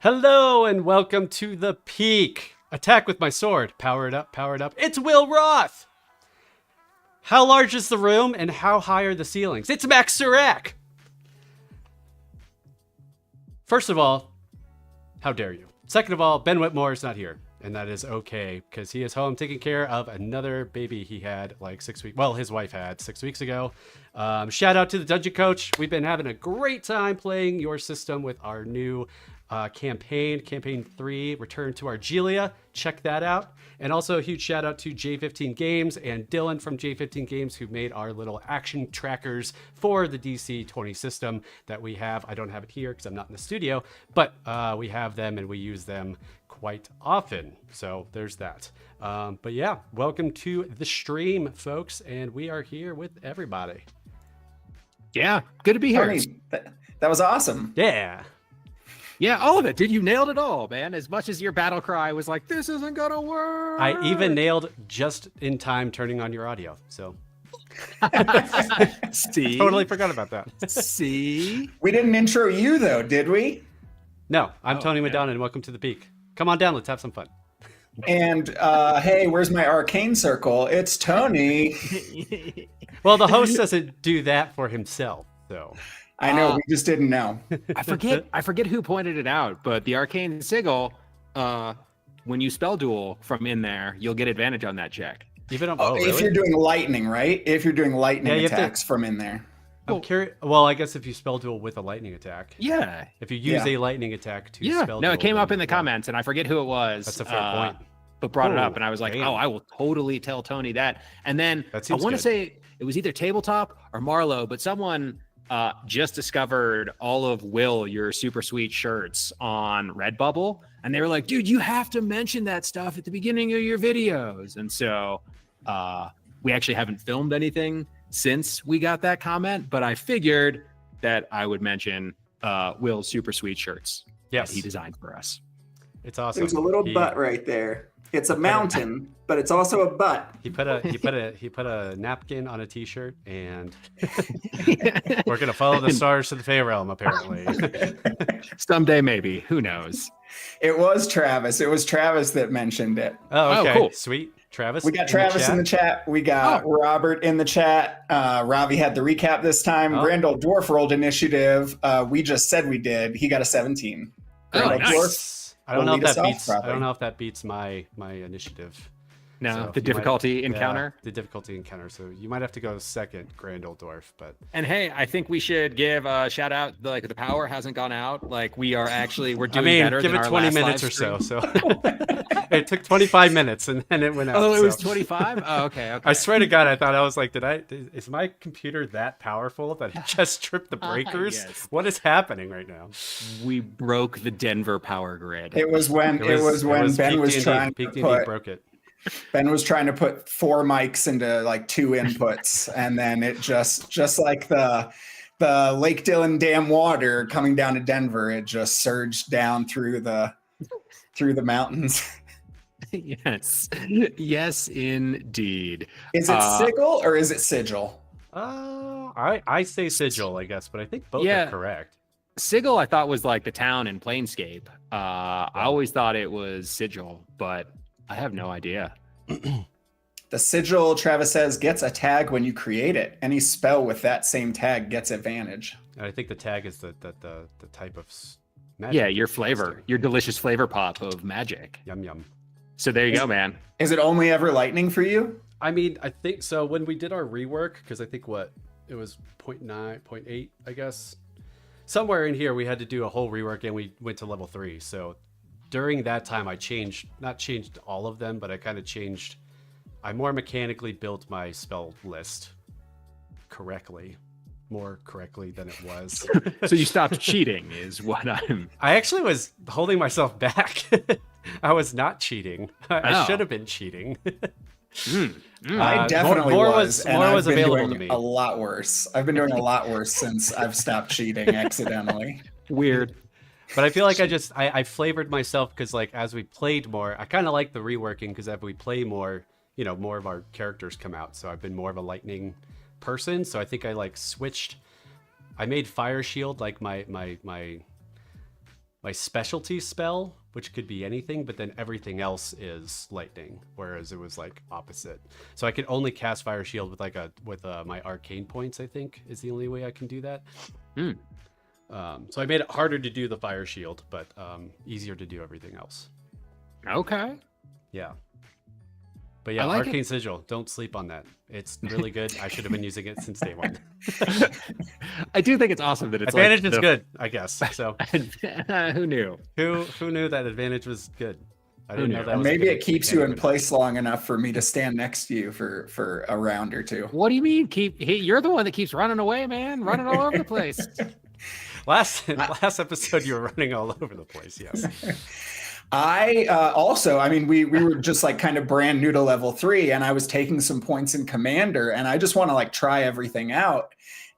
Hello and welcome to the Peak. Attack with my sword. Power it up, power it up. It's Will Roth. How large is the room and how high are the ceilings? It's Max Serac. First of all, how dare you? Second of all, Ben Whitmore is not here. And that is okay, because he is home taking care of another baby he had like 6 weeks. Well, his wife had 6 weeks ago. Shout out to the Dungeon Coach. We've been having a great time playing your system with our new campaign 3, Return to Argelia. Check that out. And also a huge shout out to J15 Games and Dylan from J15 Games, who made our little action trackers for the DC 20 system that we have. I don't have it here because I'm not in the studio, but we have them and we use them quite often. So there's that. But yeah, welcome to the stream, folks. And we are here with everybody. Yeah, good to be here. Tony, that was awesome. Yeah. Yeah, all of it. Dude, you nailed it all, man. As much as your battle cry was like, this isn't gonna work. I even nailed just in time turning on your audio. So see, totally forgot about that. See, we didn't intro you though, did we? No, I'm Tony Madonna, and welcome to the Peak. Come on down, let's have some fun. And hey, where's my arcane circle? It's Tony. Well, the host doesn't do that for himself, so. I know, we just didn't know. I forget who pointed it out, but the arcane sigil, when you spell duel from in there, you'll get advantage on that check. Even really? If you're doing lightning, right? If you're doing lightning attacks from in there. I'm curious. Well, I guess if you spell duel with a lightning attack. Yeah. If you use a lightning attack to spell duel. No, it came up in the comments, and I forget who it was. That's a fair point. But brought it up, and I was like, oh, I will totally tell Tony that. And then I want to say it was either Tabletop or Marlowe, but someone just discovered all of your super sweet shirts on Redbubble, and they were like, dude, you have to mention that stuff at the beginning of your videos. And so we actually haven't filmed anything since we got that comment, but I figured that I would mention Will's super sweet shirts that he designed for us. It's awesome. There's a little butt right there. It's a mountain, but it's also a butt. He put a napkin on a t-shirt, and we're gonna follow the stars to the Fey Realm, apparently. Someday, maybe. Who knows? It was Travis. It was Travis that mentioned it. Oh, okay. Cool. Sweet. Travis. We got Travis in the chat. We got Robert in the chat. Ravi had the recap this time. GrandOldDwarf rolled initiative. We just said we did. He got a 17. Nice. I don't know if that beats my initiative. No, so the difficulty encounter. The difficulty encounter. So you might have to go second, GrandOldDwarf. But hey, I think we should give a shout out. Like the power hasn't gone out. Like we're doing better. Give than it our 20 last minutes live or so. stream. So it took 25 minutes and then it went out. Oh, it was 25. Oh, okay. I swear to God, I was like, is my computer that powerful that it just tripped the breakers? Yes. What is happening right now? We broke the Denver power grid. It was when Ben was trying to put. Broke it. Ben was trying to put 4 mics into like 2 inputs, and then it just like the Lake Dillon Dam water coming down to Denver, it just surged down through the mountains. Yes, indeed. Is it sigil or is it sigil? I say sigil, I guess, but I think both are correct. Sigil, I thought was like the town in Planescape. I always thought it was sigil, but I have no idea. The sigil, Travis says, gets a tag when you create it. Any spell with that same tag gets advantage. I think the tag is the type of magic. Yeah, your flavor, your delicious flavor pop of magic. Yum yum. So there you go, man. Is it only ever lightning for you? I mean, I think so. When we did our rework, because I think it was 0.9, 0.8, I guess. Somewhere in here, we had to do a whole rework, and we went to level 3. So during that time, I not changed all of them, but I kind of changed. I more mechanically built my spell list more correctly than it was. So you stopped cheating is what I actually was holding myself back. I was not cheating. I should have been cheating. I definitely was, and I've been available doing to me. a lot worse. I've been doing a lot worse since I've stopped cheating accidentally. Weird. But I feel like I flavored myself because like as we played more, I kind of like the reworking because as we play more, more of our characters come out. So I've been more of a lightning person. So I think I like switched. I made Fire Shield like my my specialty spell, which could be anything, but then everything else is lightning, whereas it was like opposite. So I could only cast Fire Shield with my arcane points, I think, is the only way I can do that. So I made it harder to do the Fire Shield, but easier to do everything else. Okay. Yeah. But yeah, like Arcane Sigil, don't sleep on that. It's really good. I should have been using it since day one. I do think it's awesome that it's Advantage is good, I guess. So who knew? Who knew that Advantage was good? I didn't know that. And was maybe good it keeps you in place long enough for me to stand next to you for a round or two. What do you mean? You're the one that keeps running away, man. Running all over the place. Last episode, you were running all over the place. Yes. We were just like kind of brand new to level 3, and I was taking some points in Commander, and I just want to like try everything out.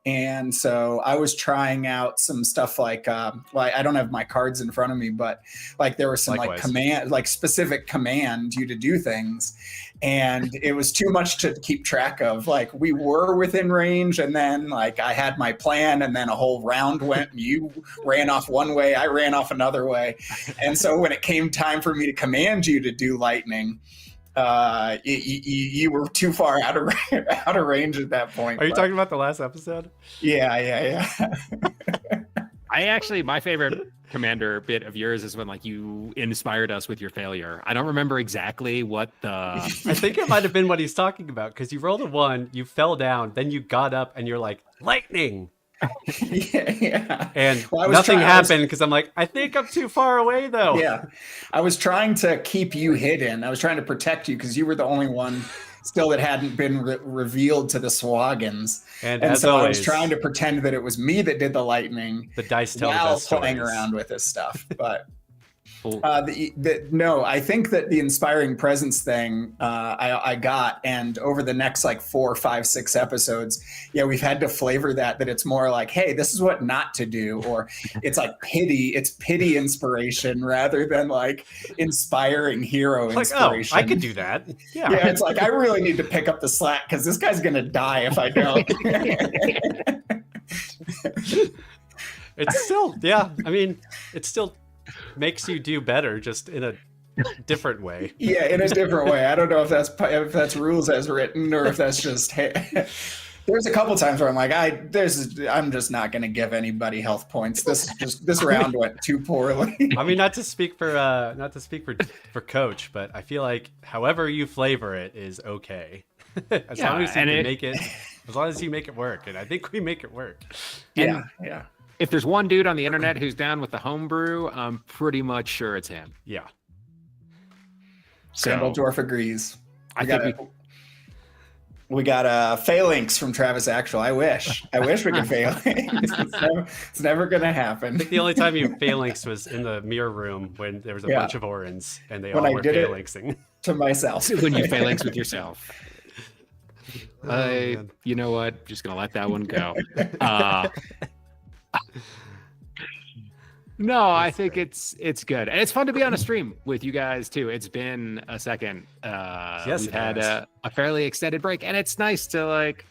And so I was trying out some stuff like, I don't have my cards in front of me, but like there was some like specific command you to do things. And it was too much to keep track of. Like we were within range, and then like I had my plan, and then a whole round went, and you ran off one way, I ran off another way. And so when it came time for me to command you to do lightning, you were too far out of range at that point. Are you talking about the last episode? Yeah. My favorite Commander bit of yours is when like you inspired us with your failure. I don't remember exactly what the. I think it might have been what he's talking about, because you rolled a 1, you fell down, then you got up, and you're like, lightning. Yeah. And nothing happened because I'm like, I think I'm too far away though. Yeah. I was trying to keep you hidden. I was trying to protect you because you were the only one still that hadn't been revealed to the Swaggins. And so always, I was trying to pretend that it was me that did the lightning. The dice tell while playing around with this stuff. But no, I think that the inspiring presence thing I got, and over the next like 4, 5, 6 episodes, we've had to flavor that it's more like, hey, this is what not to do, or it's like it's pity inspiration rather than like inspiring hero inspiration. Oh, I could do that. Yeah, it's like I really need to pick up the slack because this guy's gonna die if I don't. It's still, it's still makes you do better, just in a different way. Yeah, in a different way. I don't know if that's rules as written, or if that's just. There's a couple times where I'm like, I'm just not going to give anybody health points. This round went too poorly. I mean, not to speak for Coach, but I feel like however you flavor it is okay, as long as you make it work, and I think we make it work. Yeah. If there's one dude on the internet who's down with the homebrew, I'm pretty much sure it's him. Yeah. GrandOldDwarf agrees. We got phalanx from Travis Actual. I wish we could phalanx. It's never gonna happen. I think the only time you phalanx was in the mirror room when there was a bunch of Orrins and they all were phalanxing. To myself. When you phalanx with yourself. You know what? Just gonna let that one go. No, I think it's good, and it's fun to be on a stream with you guys too. It's been a second. We've had a fairly extended break, and it's nice to like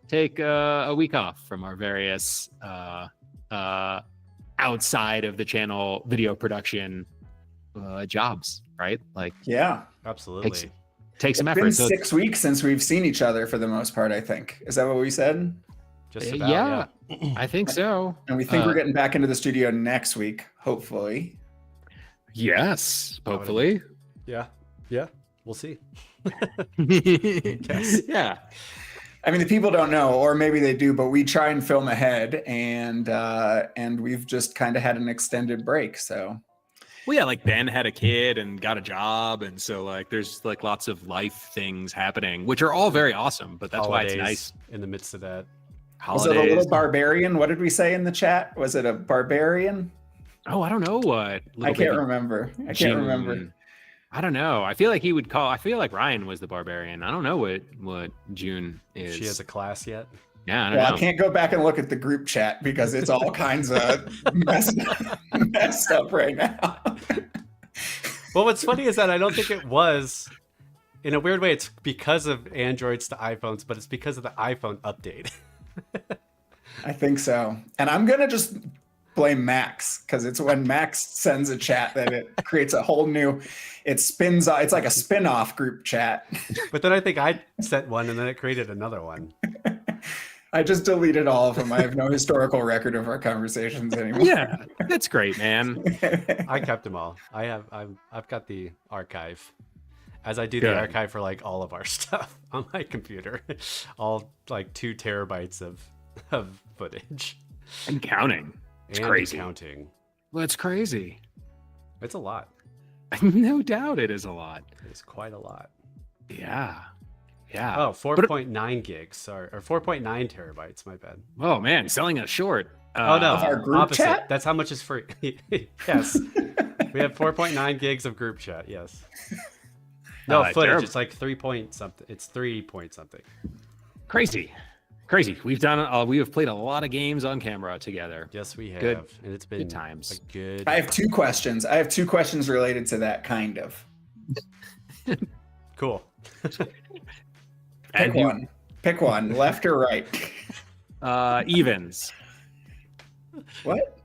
take a week off from our various outside of the channel video production jobs, right? Like, yeah, absolutely. Take some effort. It's been 6 weeks since we've seen each other for the most part. I think, is that what we said? Just about, yeah. I think so. And we think we're getting back into the studio next week, hopefully. Yes, hopefully. Yeah, we'll see. Yes. Yeah. I mean, the people don't know, or maybe they do, but we try and film ahead, and we've just kind of had an extended break. So, well, yeah, like Ben had a kid and got a job, and so like there's like lots of life things happening, which are all very awesome. But that's Holidays why it's nice in the midst of that. Holidays. Was it a little barbarian? What did we say in the chat? Was it a barbarian? Oh, I don't know what. I can't remember. I don't know. I feel like Ryan was the barbarian. I don't know what June is. She has a class yet? Yeah, I don't know. I can't go back and look at the group chat because it's all kinds of messed up right now. Well, what's funny is that I don't think it was. In a weird way, it's because of Androids to iPhones, but it's because of the iPhone update. I think so. And I'm going to just blame Max, because it's when Max sends a chat that it creates a whole new, it spins off, it's like a spin-off group chat. But then I think I sent one and then it created another one. I just deleted all of them. I have no historical record of our conversations anymore. Yeah, that's great, man. I kept them all. I've got the archive. As I do the archive for like all of our stuff on my computer. All like 2 terabytes of footage. And counting. It's crazy. Counting. Well, it's crazy. It's a lot. No doubt it is a lot. It's quite a lot. Yeah. Yeah. Oh, 4.9 gigs or 4.9 terabytes. My bad. Oh man, selling us short. Oh no, our group opposite. chat? That's how much is free. Yes. We have 4.9 gigs of group chat. Yes. No, footage. Terrible. It's like 3 point something. It's 3 point something. Crazy. We've played a lot of games on camera together. Yes, we have. Good. And it's been good times. Good. I have 2 questions. I have 2 questions related to that, kind of. Cool. Pick one. Left or right? Evens. What?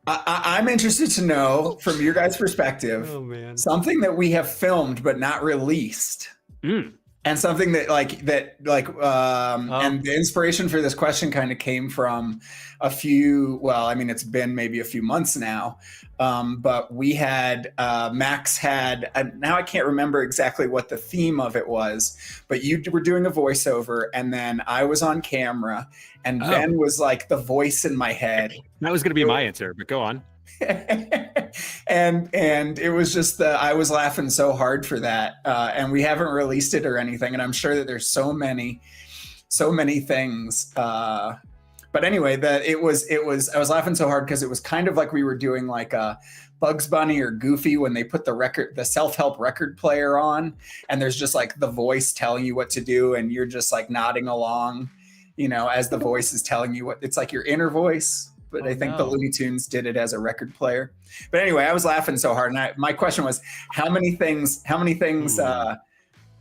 I'm interested to know from your guys' perspective, something that we have filmed but not released. And something that and the inspiration for this question kind of came from it's been maybe a few months now. But we had, Max had, now I can't remember exactly what the theme of it was, but you were doing a voiceover and then I was on camera and Ben was like the voice in my head. That was going to be my answer, but go on. and it was just I was laughing so hard for that, and we haven't released it or anything, and I'm sure that there's so many things, but anyway, that I was laughing so hard because it was kind of like we were doing like a Bugs Bunny or Goofy when they put the self-help record player on and there's just like the voice telling you what to do and you're just like nodding along, as the voice is telling you what, it's like your inner voice. But I think the Looney Tunes did it as a record player. But anyway, I was laughing so hard. And my question was, how many things,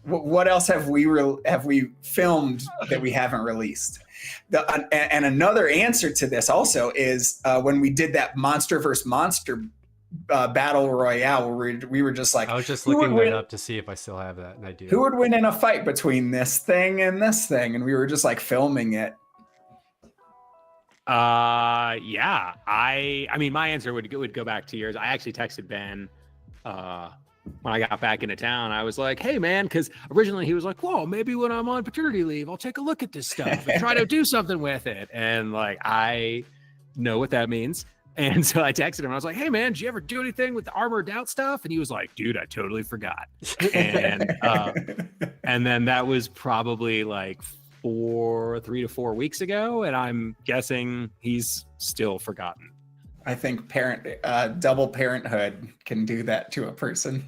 what else have we filmed that we haven't released? And another answer to this also is when we did that monster versus monster battle royale, where we were just like, I was just looking that up to see if I still have that. And I do. Who would win in a fight between this thing and this thing? And we were just like filming it. Yeah, I mean, my answer would go back to yours. I actually texted Ben, when I got back into town. I was like, hey man, because originally he was like, whoa, maybe when I'm on paternity leave, I'll take a look at this stuff and try to do something with it. And like, I know what that means. And so I texted him. I was like, hey man, did you ever do anything with the Armored Out stuff? And he was like, dude, I totally forgot. And then that was probably like 3 to 4 weeks ago, and I'm guessing he's still forgotten. I think double parenthood can do that to a person.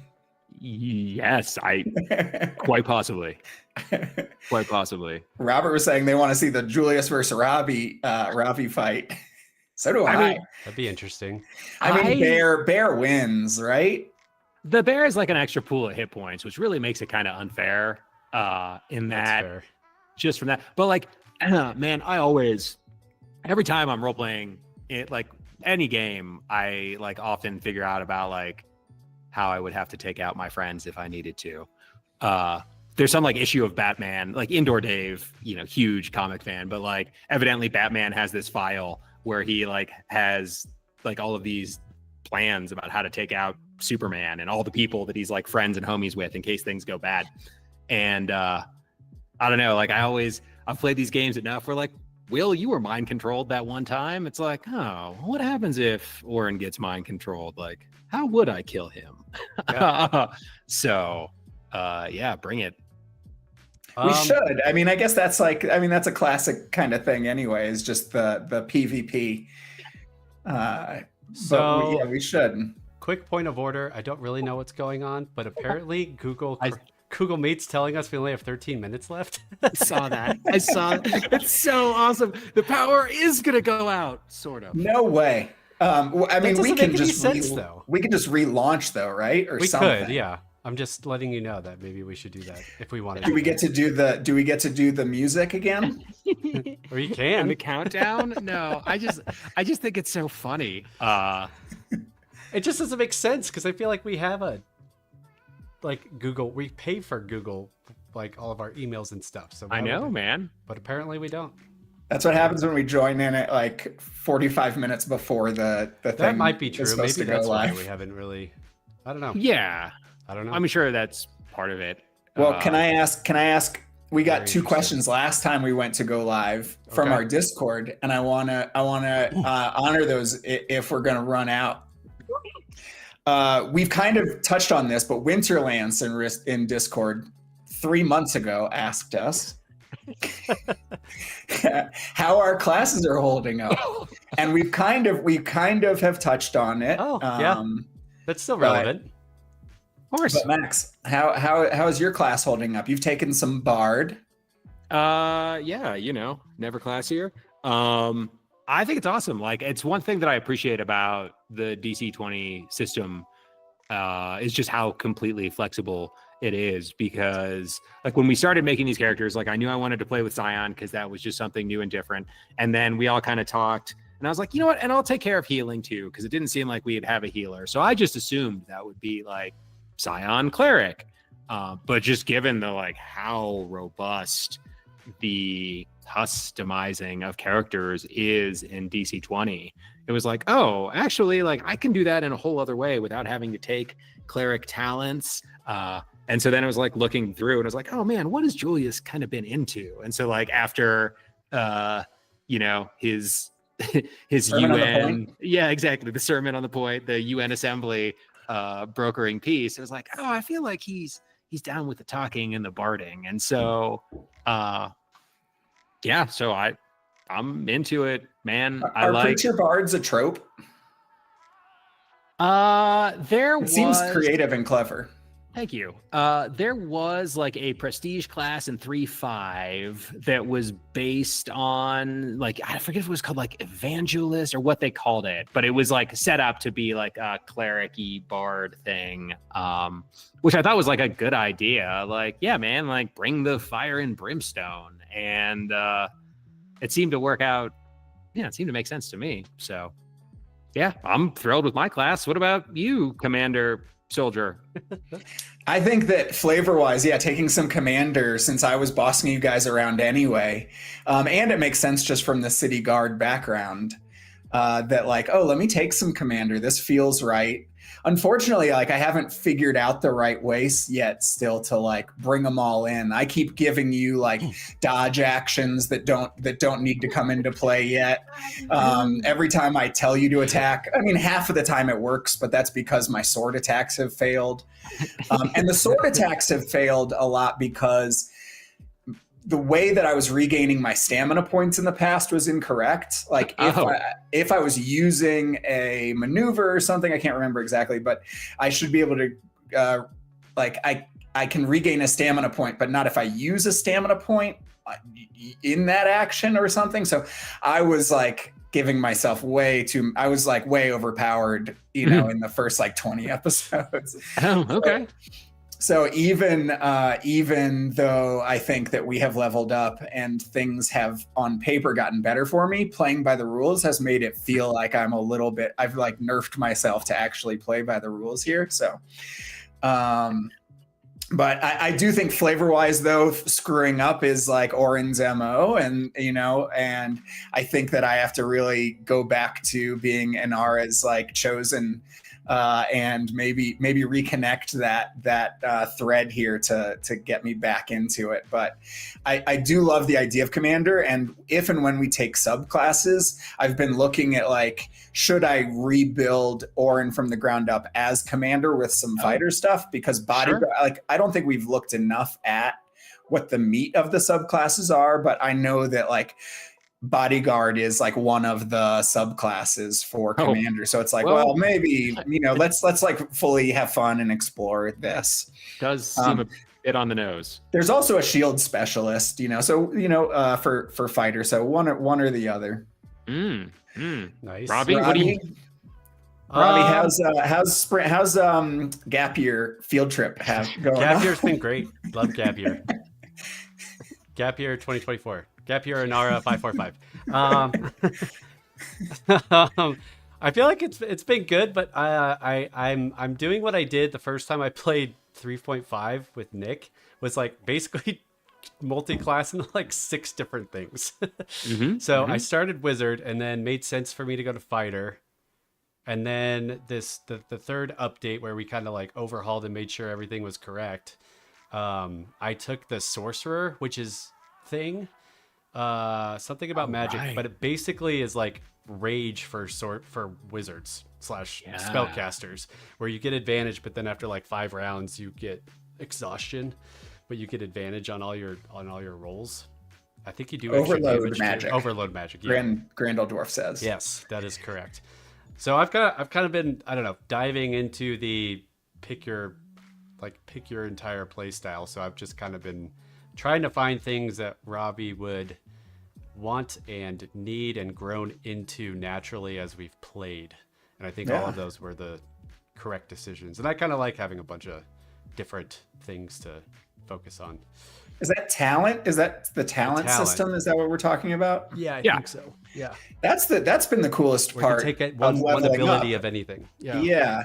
Yes, quite possibly. Robert was saying they want to see the Julius versus Ravi fight. So do I. Mean, that'd be interesting. I mean, bear wins, right? The bear is like an extra pool of hit points, which really makes it kind of unfair. In that. That's fair. Just from that, but like, man, every time I'm role playing it, like any game, I like often figure out about like how I would have to take out my friends if I needed to. There's some like issue of Batman, like Indoor Dave, huge comic fan, but like evidently Batman has this file where he like has like all of these plans about how to take out Superman and all the people that he's like friends and homies with in case things go bad. And, I don't know, like I've played these games enough where like, Will, you were mind controlled that one time. It's like, oh, what happens if Orrin gets mind controlled? Like, how would I kill him? Yeah. So, bring it. We should. I mean, I guess that's a classic kind of thing anyway, is just the PvP. We should. Quick point of order. I don't really know what's going on, but apparently Google Meet's telling us we only have 13 minutes left. I saw that. It's so awesome. The power is going to go out, sort of. No way. I mean, we can just relaunch though, right? Or we something. could, yeah. I'm just letting you know that maybe we should do that if we want to. Do we get to do the music again? Or you can. And the countdown? No, I just think it's so funny. It just doesn't make sense because I feel like we have Google. We pay for Google, like all of our emails and stuff. So I know, man. But apparently we don't. That's what happens when we join in at like 45 minutes before the thing. That might be true. Maybe that's why live. we haven't really. I don't know. Yeah, I don't know. I'm sure that's part of it. Well, can I ask? We got 2 questions last time we went to go live from our Discord, and I wanna honor those if we're gonna run out. We've kind of touched on this, but Winterlands in Discord 3 months ago asked us how our classes are holding up, and we kind of have touched on it. Oh, yeah, that's still relevant. Of course. But Max, how is your class holding up? You've taken some Bard. Yeah, never classier. I think it's awesome. Like, it's one thing that I appreciate about the DC-20 system is just how completely flexible it is, because like when we started making these characters, like I knew I wanted to play with Scion because that was just something new and different. And then we all kind of talked and I was like, you know what? And I'll take care of healing too, because it didn't seem like we'd have a healer. So I just assumed that would be like Scion Cleric. But just given the like how robust the customizing of characters is in DC-20, it was like, oh, actually, like I can do that in a whole other way without having to take cleric talents. And so then I was like looking through and I was like, oh man, what has Julius kind of been into? And so like after, his UN, yeah, exactly. The sermon on the point, the UN assembly, brokering peace. It was like, oh, I feel like he's down with the talking and the barding. And so, so I'm into it, man. Are preacher bards a trope? It seems creative and clever. Thank you. There was like a prestige class in 3.5 that was based on like, I forget if it was called like evangelist or what they called it, but it was like set up to be like a cleric-y bard thing, which I thought was like a good idea. Like, yeah, man, like bring the fire and brimstone. And it seemed to work out. Yeah, it seemed to make sense to me. So yeah, I'm thrilled with my class. What about you, Commander Soldier? I think that flavor-wise, taking some Commander, since I was bossing you guys around anyway, and it makes sense just from the City Guard background, that like, oh, let me take some Commander. This feels right. Unfortunately, like I haven't figured out the right ways yet still to like bring them all in. I keep giving you like dodge actions that don't need to come into play yet. Every time I tell you to attack, I mean, half of the time it works, but that's because my sword attacks have failed. And the sword attacks have failed a lot because the way that I was regaining my stamina points in the past was incorrect. Like if I was using a maneuver or something, I can't remember exactly, but I should be able to, I can regain a stamina point, but not if I use a stamina point in that action or something. So I was like giving myself way overpowered, in the first like 20 episodes. Oh, okay. So even though I think that we have leveled up and things have on paper gotten better for me, playing by the rules has made it feel like I've like nerfed myself to actually play by the rules here. So, but I do think flavor wise though, screwing up is like Orrin's MO, and and I think that I have to really go back to being Inara's like chosen. And maybe reconnect that thread here to get me back into it. But I do love the idea of Commander, and if and when we take subclasses, I've been looking at like, should I rebuild Orrin from the ground up as Commander with some fighter stuff? Because like I don't think we've looked enough at what the meat of the subclasses are, but I know that like bodyguard is like one of the subclasses for Commander. So it's like, well maybe, let's like fully have fun and explore this. Does seem a bit on the nose. There's also a shield specialist, for fighter. So one or the other. Nice. Ravi, what do you? Ravi, how's gap year field trip going? Gap year's been great. Love gap year. Gap year 2024. Gap year Inara 545. I feel like it's been good, but I'm doing what I did the first time I played 3.5 with Nick, was like basically multi-class into like 6 different things. I started wizard, and then made sense for me to go to fighter. And then the third update where we kind of like overhauled and made sure everything was correct. I took the sorcerer, which is something about magic, but it basically is like rage for wizards / spellcasters, where you get advantage, but then after like 5 rounds you get exhaustion, but you get advantage on all your rolls. I think you do overload magic. Overload magic. Yeah. GrandOldDwarf says. Yes, that is correct. So I've kind of been, I don't know, diving into the pick your entire play style. So I've just kind of been trying to find things that Ravi would want and need and grown into naturally as we've played. And I think all of those were the correct decisions. And I kind of like having a bunch of different things to focus on. Is that talent? Is that the talent system? Is that what we're talking about? Yeah, I think so. Yeah. That's been the coolest part. You take one ability of anything. Yeah.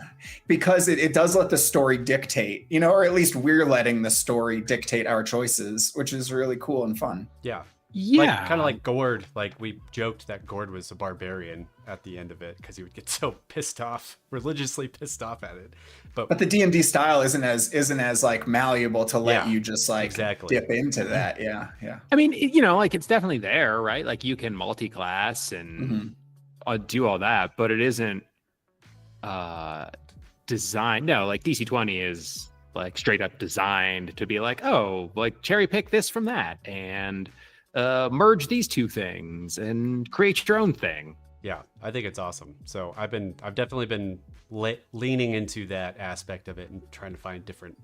Because it does let the story dictate, or at least we're letting the story dictate our choices, which is really cool and fun. Yeah. Yeah. Kind of like Gord. Like we joked that Gord was a barbarian at the end of it because he would get so religiously pissed off at it. But the D&D style isn't as like malleable to let you just like dip into that. Yeah. I mean, like it's definitely there, right? Like you can multi-class and do all that, but it isn't designed. No, like DC-20 is like straight up designed to be like, oh, like cherry pick this from that and merge these 2 things and create your own thing. Yeah, I think it's awesome. So I've definitely been leaning into that aspect of it and trying to find different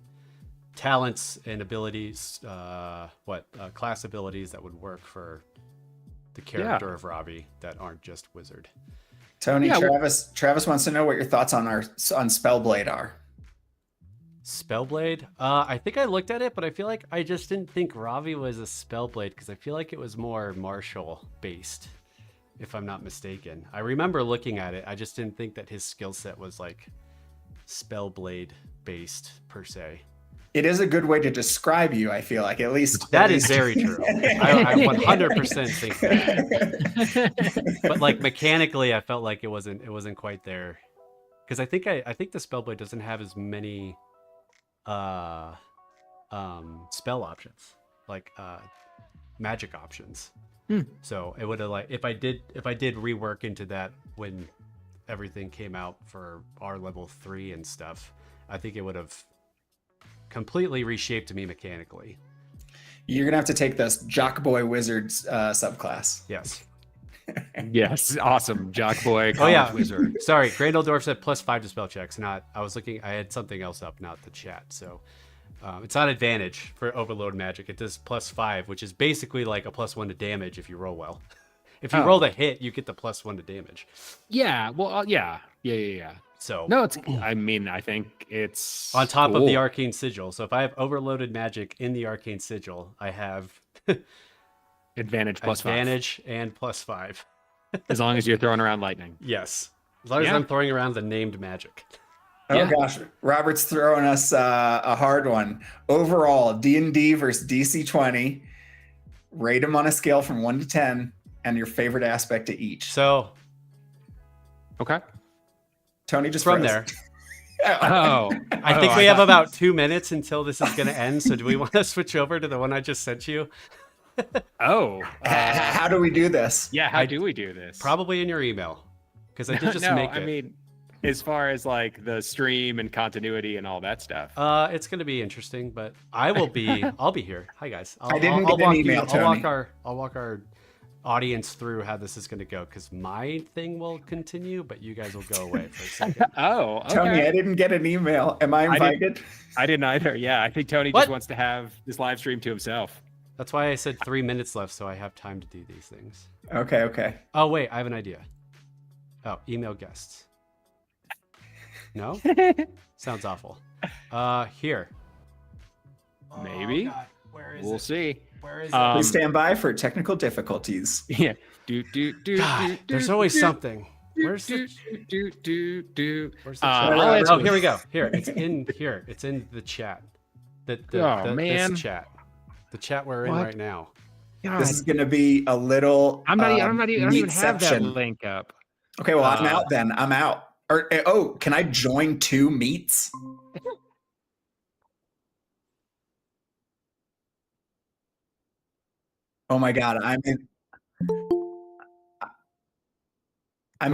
talents and abilities, class abilities that would work for the character of Ravi that aren't just wizard. Tony, Travis wants to know what your thoughts on Spellblade are. Spellblade? I think I looked at it, but I feel like I just didn't think Ravi was a Spellblade because I feel like it was more martial based, if I'm not mistaken. I remember looking at it. I just didn't think that his skill set was like Spellblade based per se. It is a good way to describe you, I feel like, at least. That is very true. I 100% think that. But like mechanically, I felt like it wasn't quite there. Because I think the Spellblade doesn't have as many spell options, like magic options. So it would have like if I did rework into that when everything came out for our level 3 and stuff, I think it would have completely reshaped me mechanically. You're gonna have to take this Jock Boy Wizards subclass. Yes. Yes, awesome. Jock Boy Wizard. Sorry, GrandOldDwarf said +5 to spell checks. I had something else up, not the chat. So it's not advantage for overload magic. It does +5, which is basically like a +1 to damage if you roll well. If you roll the hit, you get the +1 to damage. Yeah. Well, yeah. So no, I think it's on top of the arcane sigil. So if I have overloaded magic in the arcane sigil, I have advantage +5 and +5. As long as you're throwing around lightning. Yes. As long as I'm throwing around the named magic. Oh gosh, Robert's throwing us a hard one. Overall, D&D versus DC-20. Rate them on a scale from 1 to 10 and your favorite aspect to each. So, okay. Tony just from there. I think we have about 2 minutes until this is going to end. So do we want to switch over to the one I just sent you? How do we do this? Yeah, how do we do this? Probably in your email, because I did just make it. I mean, as far as like the stream and continuity and all that stuff. It's going to be interesting, but I'll be here. Hi guys. I didn't get an email, Tony. I'll walk our audience through how this is going to go, because my thing will continue, but you guys will go away for a second. Oh, okay. Tony, I didn't get an email. Am I invited? I didn't either. Yeah, I think Tony just wants to have this live stream to himself. That's why I said 3 minutes left, so I have time to do these things. Okay. Oh, wait, I have an idea. Oh, email guests. No? Sounds awful. Here. Maybe. Oh, where is we'll see. Where is Please stand by for technical difficulties. Yeah. God, there's always something. Where's the Where's chat? Oh, here we go. Here, it's in here. It's in the chat. Man. This chat. The chat we're in right now. God. This is going to be a little. I don't even have that link up. Okay, well, I'm out then. I'm out. Can I join 2 meets? Oh my God, I'm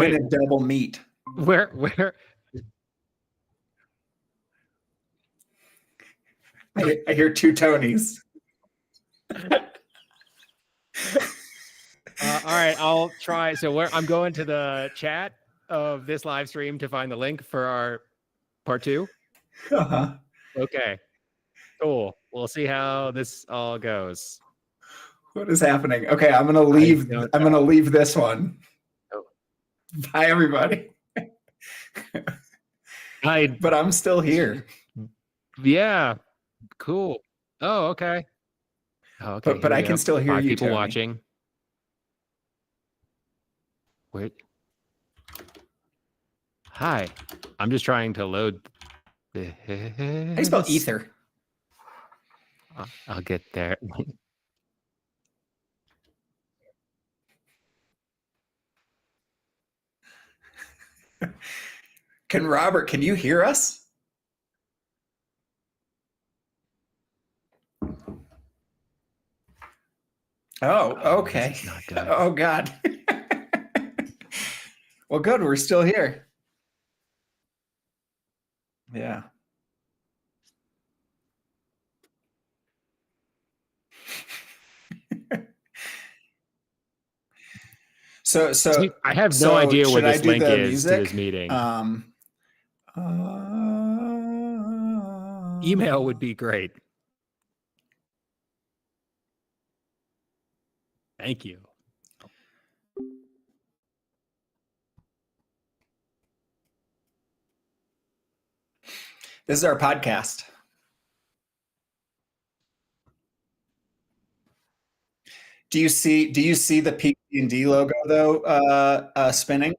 in a double meet. Where? I hear 2 Tonys. All right, I'll try. So I'm going to the chat of this live stream to find the link for our part 2. Uh-huh. Okay, cool. We'll see how this all goes. What is happening? Okay, I'm gonna leave. I'm gonna leave this one. Oh. Bye, everybody. But I'm still here. Yeah, cool. Oh, okay. Oh, okay. But I can still hear you. People Tony. watching. Wait. Hi. I'm just trying to load this. How do you spell ether? I'll get there. Can you hear us? Oh, okay. Not good. Oh, God. Well, good. We're still here. Yeah. So I have no idea where this link is music? to this meeting. Email would be great. Thank you. This is our podcast. Do you see the PeakD&D logo though spinning?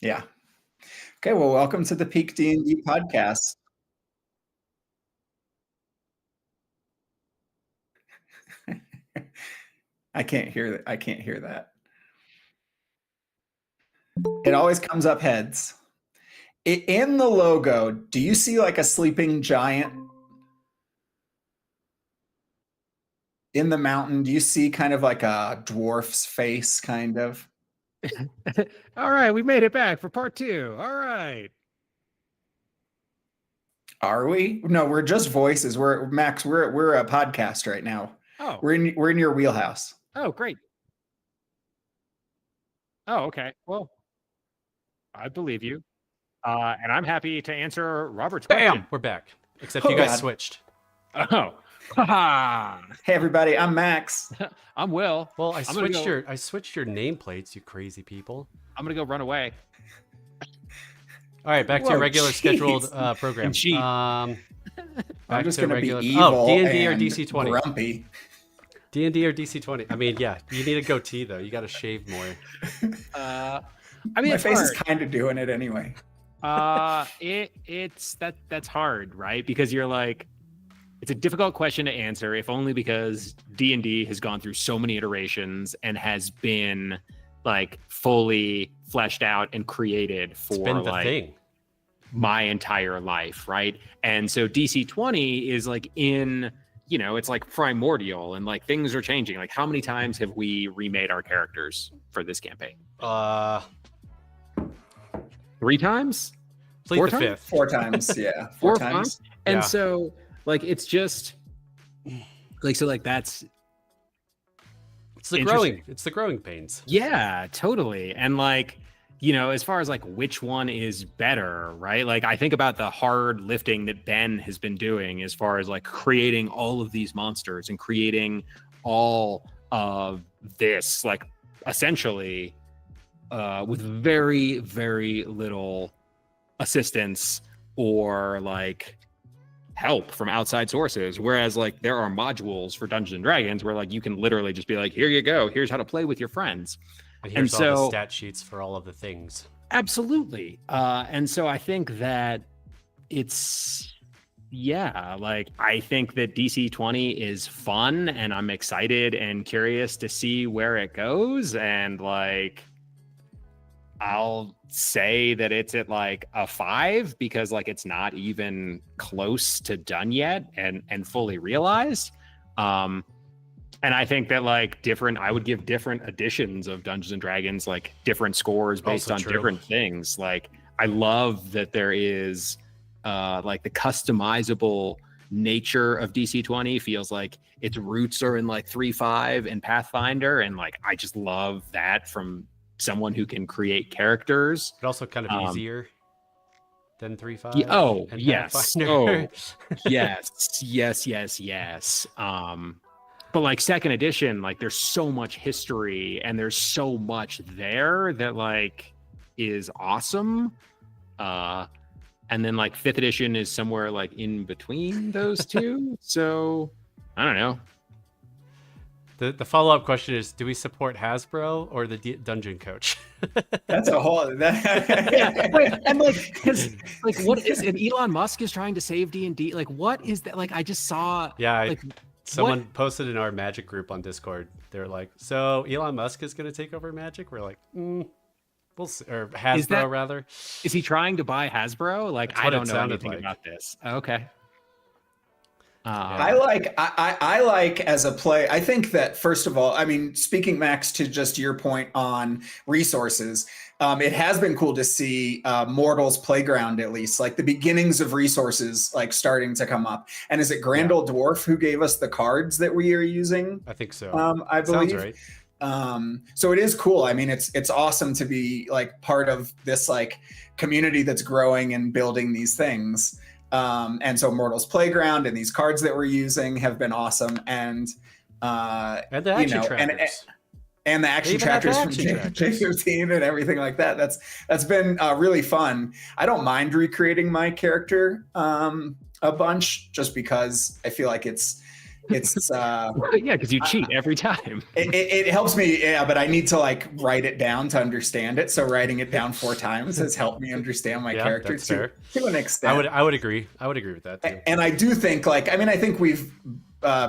Yeah. Okay, well, welcome to the PeakD&D podcast. I can't hear that. It always comes up heads. In the logo, do you see like a sleeping giant in the mountain? Do you see kind of like a dwarf's face, kind of? All right, we made it back for part 2. All right. Are we? No, we're just voices. We're a podcast right now. Oh, we're in your wheelhouse. Oh, great. Oh, okay. Well, I believe you. And I'm happy to answer Robert's question. Bam! We're back. Except you guys switched. Oh. Hey everybody, I'm Max. I'm Will. Well, I switched your nameplates, you crazy people. I'm gonna go run away. All right, back to your regular scheduled program. I'm just gonna be evil. D&D or DC-20? Grumpy. D&D or DC-20? I mean, yeah, you need a goatee though. You got to shave more. I mean, my face is kind of doing it anyway. That's hard, right? Because you're like, it's a difficult question to answer, if only because D&D has gone through so many iterations and has been like fully fleshed out and created for like my entire life, right? And so DC-20 is like in, you know, it's like primordial and like things are changing. Like how many times have we remade our characters for this campaign? 3 times? Plead the fifth. 4 times, yeah. 4 times. And so like it's just like so like that's it's the growing pains. Yeah, totally. And like, you know, as far as like which one is better, right? Like I think about the hard lifting that Ben has been doing as far as like creating all of these monsters and creating all of this, like essentially with very, very little assistance or like help from outside sources. Whereas like there are modules for Dungeons and Dragons where like you can literally just be like, here you go, here's how to play with your friends. And here's all the stat sheets for all of the things. Absolutely. And so I think that it's, yeah, like I think that DC 20 is fun and I'm excited and curious to see where it goes. And like, I'll say that it's at like a 5 because like it's not even close to done yet and fully realized. And I think that like I would give different editions of Dungeons and Dragons like different scores based on different things. Like I love that there is like the customizable nature of DC 20 feels like its roots are in like 3.5 and Pathfinder, and like I just love that from someone who can create characters. But also kind of easier than 3.5. Oh yes. Oh yes. But like second edition, like there's so much history and there's so much there that like is awesome. And then like 5th edition is somewhere like in between those two. So I don't know. The follow-up question is, do we support Hasbro or the Dungeon Coach? That's a whole and like, because like what is it? Elon Musk is trying to save D&D. Like what is that? Like I just saw Someone posted in our Magic group on Discord. They're like, so Elon Musk is going to take over Magic? We're like, we'll see. Or Hasbro, rather. Is he trying to buy Hasbro? Like, I don't know anything about this. Okay. I like as a play. I think that first of all, I mean, speaking Max to just your point on resources, it has been cool to see Mortal's Playground, at least like the beginnings of resources like starting to come up. And is it GrandOldDwarf who gave us the cards that we are using? I think so. I believe. Sounds right. So it is cool. I mean, it's awesome to be like part of this like community that's growing and building these things. And so Mortal's Playground and these cards that we're using have been awesome. And the action trackers. And the action trackers from J13 and everything like that. That's been really fun. I don't mind recreating my character a bunch just because I feel like it's because you cheat every time. It helps me, but I need to like write it down to understand it. So writing it down 4 times has helped me understand my character to an extent. I would agree. I would agree with that too. And I do think I think we've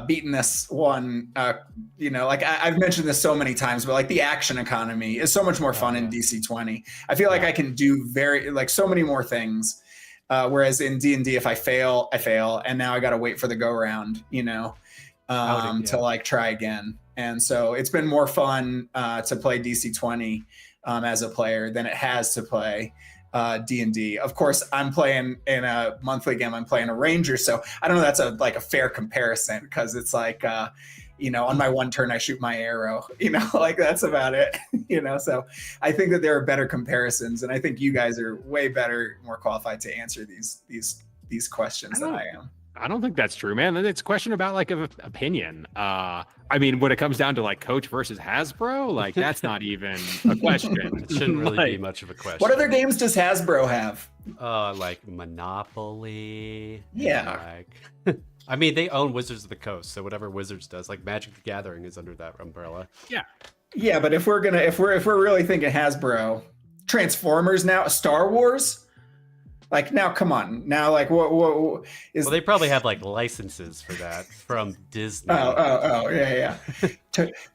beaten this one. Like I've mentioned this so many times, but like the action economy is so much more fun in DC 20. I feel like I can do so many more things. Whereas in D&D, if I fail, I fail, and now I got to wait for the go round, to like try again. And so it's been more fun to play DC 20 as a player than it has to play D&D. Of course, I'm playing in a monthly game. I'm playing a ranger, so I don't know. That's a fair comparison because it's like on my one turn I shoot my arrow. Like that's about it. So I think that there are better comparisons, and I think you guys are way better, more qualified to answer these questions than I am. I don't think that's true, man. It's a question about like of opinion. I mean, when it comes down to like Coach versus Hasbro, like that's not even a question. It shouldn't really be much of a question. What other games does Hasbro have? Like Monopoly. Yeah. I mean, they own Wizards of the Coast, so whatever Wizards does, like Magic the Gathering, is under that umbrella. Yeah. Yeah, but if we're really thinking Hasbro, Transformers now, Star Wars. Like now, come on. Now, like what is? Well, they probably have like licenses for that from Disney. Yeah.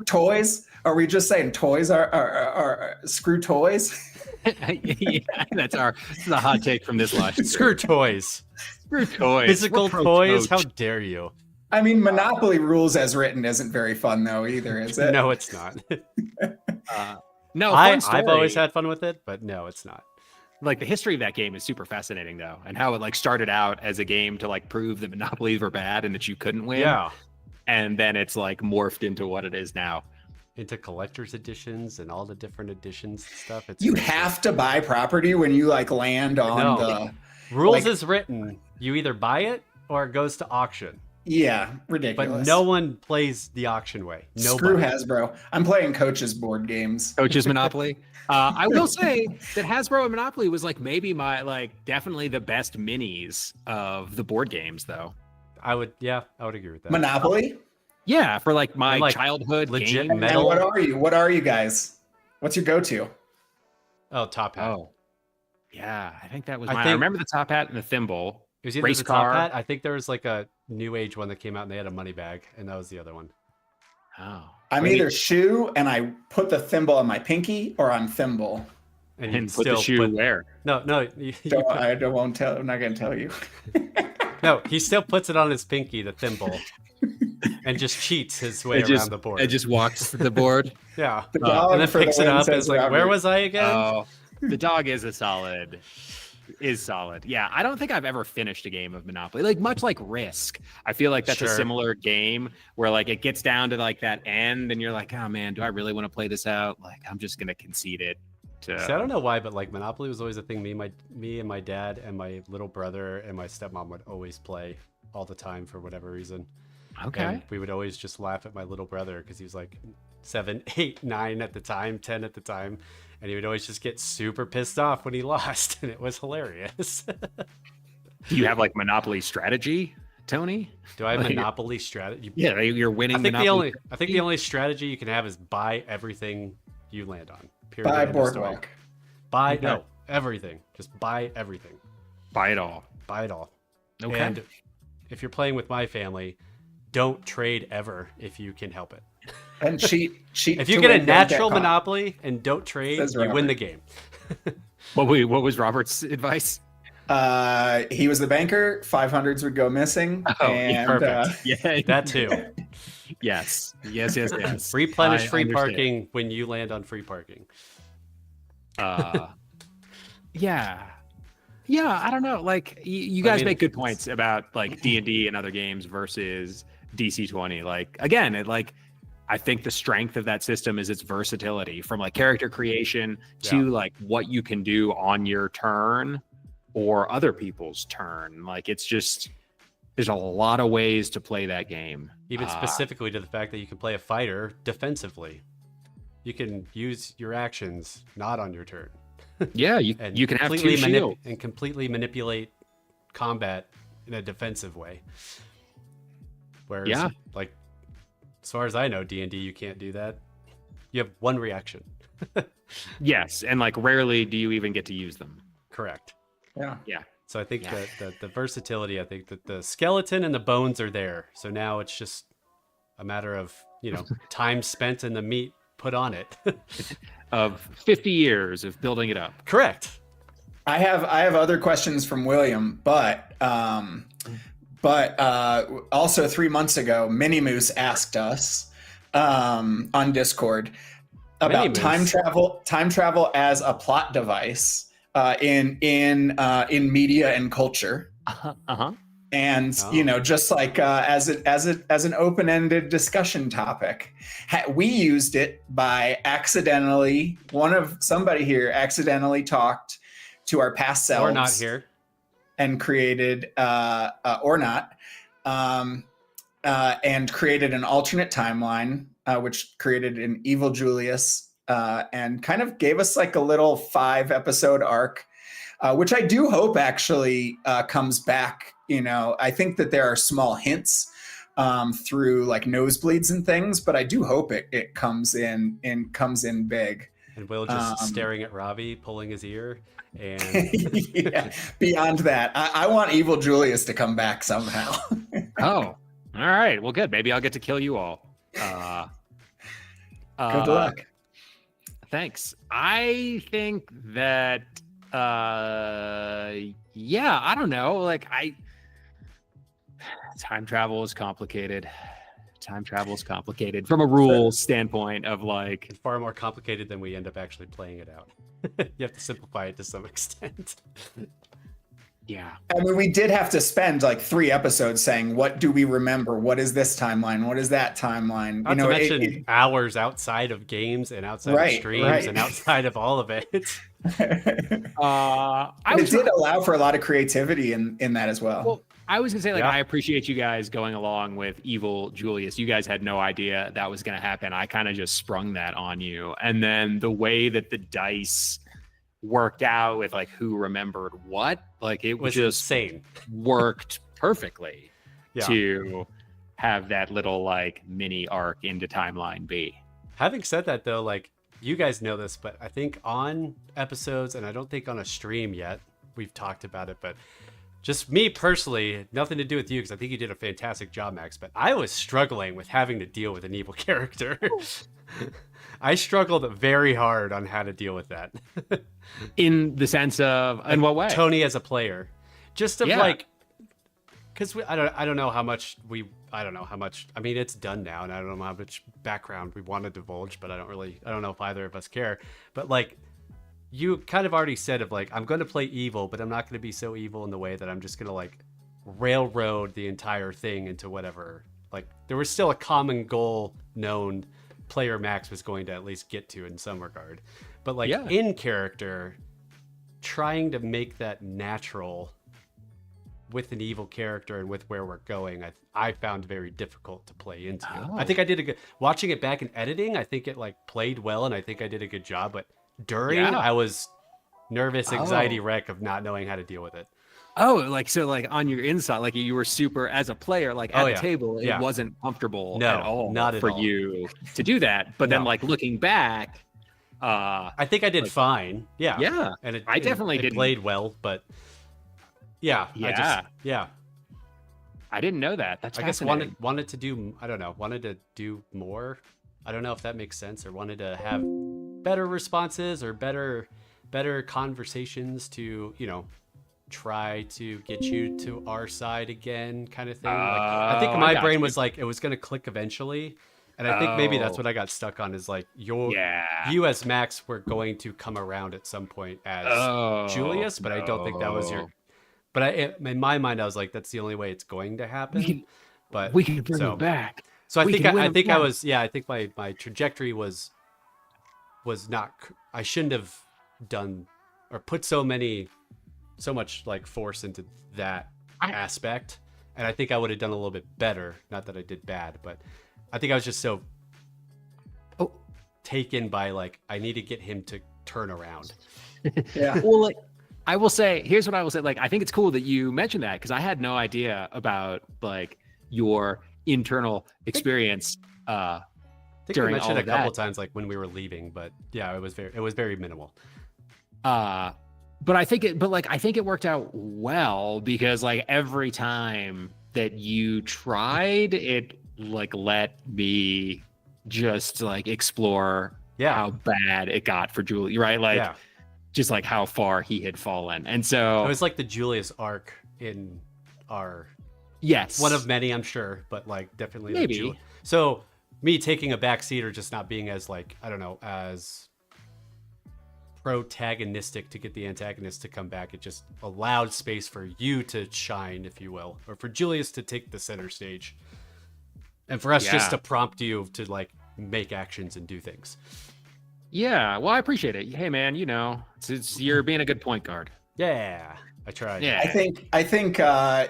Toys? Are we just saying toys are screw toys? Yeah, that's the hot take from this live. Screw toys. Screw toys. Physical toys. How dare you? I mean, Monopoly rules as written isn't very fun though either, is it? No, it's not. No, I've always had fun with it, but no, it's not. Like the history of that game is super fascinating though, and how it like started out as a game to like prove that monopolies were bad and that you couldn't win. Yeah. And then it's like morphed into what it is now. Into collector's editions and all the different editions and stuff. You have to buy property when you like land on the rules is written. You either buy it or it goes to auction. Yeah, ridiculous. But no one plays the auction way. Nobody. Screw Hasbro. I'm playing Coach's board games. Coach's Monopoly. I will say that Hasbro and Monopoly was like maybe my definitely the best minis of the board games, though. I would agree with that. Monopoly? Yeah, for like my childhood legit game. metal. And what are you guys? What's your go-to? Oh, Top Hat. Oh, yeah, I think that was mine. I remember the Top Hat and the thimble. It was either race the car. Top Hat. I think there was like a new age one that came out and they had a money bag, and that was the other one. Oh, I'm either shoe and I put the thimble on my pinky, or I'm thimble. And put the shoe where? No. I'm not going to tell you. No, he still puts it on his pinky, the thimble, and just cheats his way around the board. It just walks the board. Yeah, and then picks it up and is like, Robert. Where was I again? Oh, the dog is solid. Yeah, I don't think I've ever finished a game of Monopoly. Like much like Risk, I feel like that's a similar game where like it gets down to like that end, and you're like, oh man, do I really want to play this out? Like I'm just gonna concede it. See, I don't know why, but like Monopoly was always a thing. Me and my dad and my little brother and my stepmom would always play all the time for whatever reason. Okay. And we would always just laugh at my little brother because he was like 7, 8, 9 at the time, 10 at the time. And he would always just get super pissed off when he lost. And it was hilarious. Do you have like Monopoly strategy, Tony? Do I have Monopoly strategy? Yeah, you're winning. I think the only strategy you can have is buy everything you land on. Period. Buy Boardwalk. No, everything. Just buy everything. Buy it all. Buy it all. Okay. And if you're playing with my family, don't trade ever if you can help it. And cheat. If you get a natural Monopoly and don't trade, you win the game. What was Robert's advice? He was the banker. 500s would go missing. Oh, and, perfect. Yeah, that too. Yes. Replenish free parking when you land on free parking. Yeah. I don't know. Like you guys make good points about like D&D and other games versus DC-20. Like again, I think the strength of that system is its versatility, from like character creation to like what you can do on your turn or other people's turn. Like it's just, there's a lot of ways to play that game. Even specifically to the fact that you can play a fighter defensively. You can use your actions not on your turn. Yeah, you can have two shields and completely manipulate combat in a defensive way. Whereas, like, as far as I know, D&D, you can't do that. You have one reaction. Yes, and like rarely do you even get to use them. Correct. Yeah. So I think that the versatility, I think that the skeleton and the bones are there. So now it's just a matter of, time spent and the meat put on it. Of 50 years of building it up. Correct. I have other questions from William, but also 3 months ago, Mini Moose asked us on Discord about time travel as a plot device in media and culture. And just like as an open-ended discussion topic, we used it by accidentally. Somebody here accidentally talked to our past selves, or not here, and created or not, and created an alternate timeline, which created an evil Julius, and kind of gave us like a little 5-episode arc, which I do hope actually comes back. I think that there are small hints through like nosebleeds and things, but I do hope it comes in big. And Will just staring at Ravi, pulling his ear. And beyond that, I want evil Julius to come back somehow. Oh, all right. Well, good. Maybe I'll get to kill you all. Good luck. Thanks. I think that, I don't know. Like time travel is complicated. From a rules standpoint of like, it's far more complicated than we end up actually playing it out. You have to simplify it to some extent. Yeah. I mean, we did have to spend like 3 episodes saying, what do we remember? What is this timeline? What is that timeline? Not to mention hours outside of games and outside of streams and outside of all of it. It did allow for a lot of creativity in that as well. I was gonna say, like, I appreciate you guys going along with evil Julius. You guys had no idea that was gonna happen. I kind of just sprung that on you. And then the way that the dice worked out with like who remembered what, like it was just insane. Worked perfectly to have that little like mini arc into timeline B. Having said that though, like you guys know this, but I think on episodes, and I don't think on a stream yet, we've talked about it, but just me personally, nothing to do with you, because I think you did a fantastic job, Max, but I was struggling with having to deal with an evil character. I struggled very hard on how to deal with that. In the sense of, in what way? Tony as a player. Just of like, because I don't know how much, I mean, it's done now, and I don't know how much background we want to divulge, but I don't know if either of us care. But like, you kind of already said of like, I'm going to play evil, but I'm not going to be so evil in the way that I'm just going to like railroad the entire thing into whatever. Like, there was still a common goal known player Max was going to at least get to in some regard. But like in character, trying to make that natural with an evil character and with where we're going, I found very difficult to play into. I think I did a good, watching it back in editing, I think it like played well, and I think I did a good job, but during I was nervous, anxiety wreck of not knowing how to deal with it. Like, so like on your inside, like you were super as a player, like at the table, it wasn't comfortable at all not for at all. You to do that. But then like looking back, I think I did fine. Yeah. And I definitely did played well, but I didn't know that. That's I guess wanted to do, I don't know, wanted to do more. I don't know if that makes sense, or wanted to have better responses or better conversations to, you know, try to get you to our side again, kind of thing. Like, I think my brain was like, it was going to click eventually. And I think maybe that's what I got stuck on, is like you as Max were going to come around at some point as Julius, but I don't think that was your, but in my mind, I was like, that's the only way it's going to happen. But we can bring it back. So I think my trajectory was not, I shouldn't have done or put so much like force into that aspect. And I think I would have done a little bit better. Not that I did bad, but I think I was just so taken by like, I need to get him to turn around. Well, like, I will say, here's what I will say. Like, I think it's cool that you mentioned that, because I had no idea about like your internal experience. I think I mentioned a couple times, like when we were leaving, but yeah, it was very minimal. But I think it worked out well, because like every time that you tried, it like let me just like explore how bad it got for Julie, right? Like just like how far he had fallen. And so it was like the Julius arc in our one of many, I'm sure, but like definitely maybe. So me taking a back seat, or just not being as like, I don't know, as protagonistic to get the antagonist to come back, it just allowed space for you to shine, if you will, or for Julius to take the center stage, and for us just to prompt you to like make actions and do things. Yeah, well, I appreciate it. Hey man, you know, it's you're being a good point guard. Yeah, I tried. Yeah, I think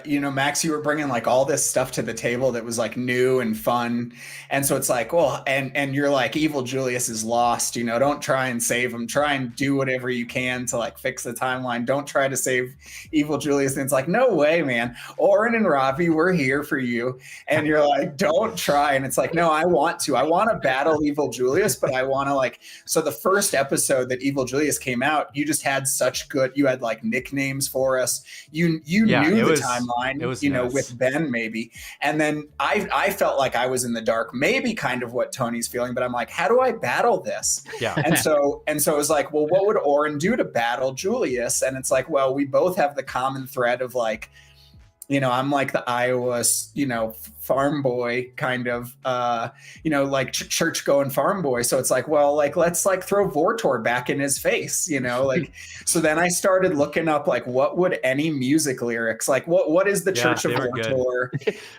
you know, Max, you were bringing like all this stuff to the table that was like new and fun, and so it's like, well, and you're like, evil Julius is lost. You know, don't try and save him. Try and do whatever you can to like fix the timeline. Don't try to save evil Julius. And it's like, no way, man. Orrin and Ravi, we're here for you. And you're like, don't try. And it's like, no, I want to. I want to battle evil Julius, but I want to like. So the first episode that evil Julius came out, you just had such good. You had like nicknames for us. You knew the timeline, it was, you know, with Ben maybe. And then I felt like I was in the dark, maybe kind of what Tony's feeling, but I'm like, how do I battle this? Yeah. And so it was like, well, what would Orrin do to battle Julius? And it's like, well, we both have the common thread of like, you know, I'm like the Iowa, you know, farm boy kind of, you know, like church going farm boy. So it's like, well, like, let's like throw Vortor back in his face, you know, like, so then I started looking up, like, what would any music lyrics, like, what is the Church of Vortor?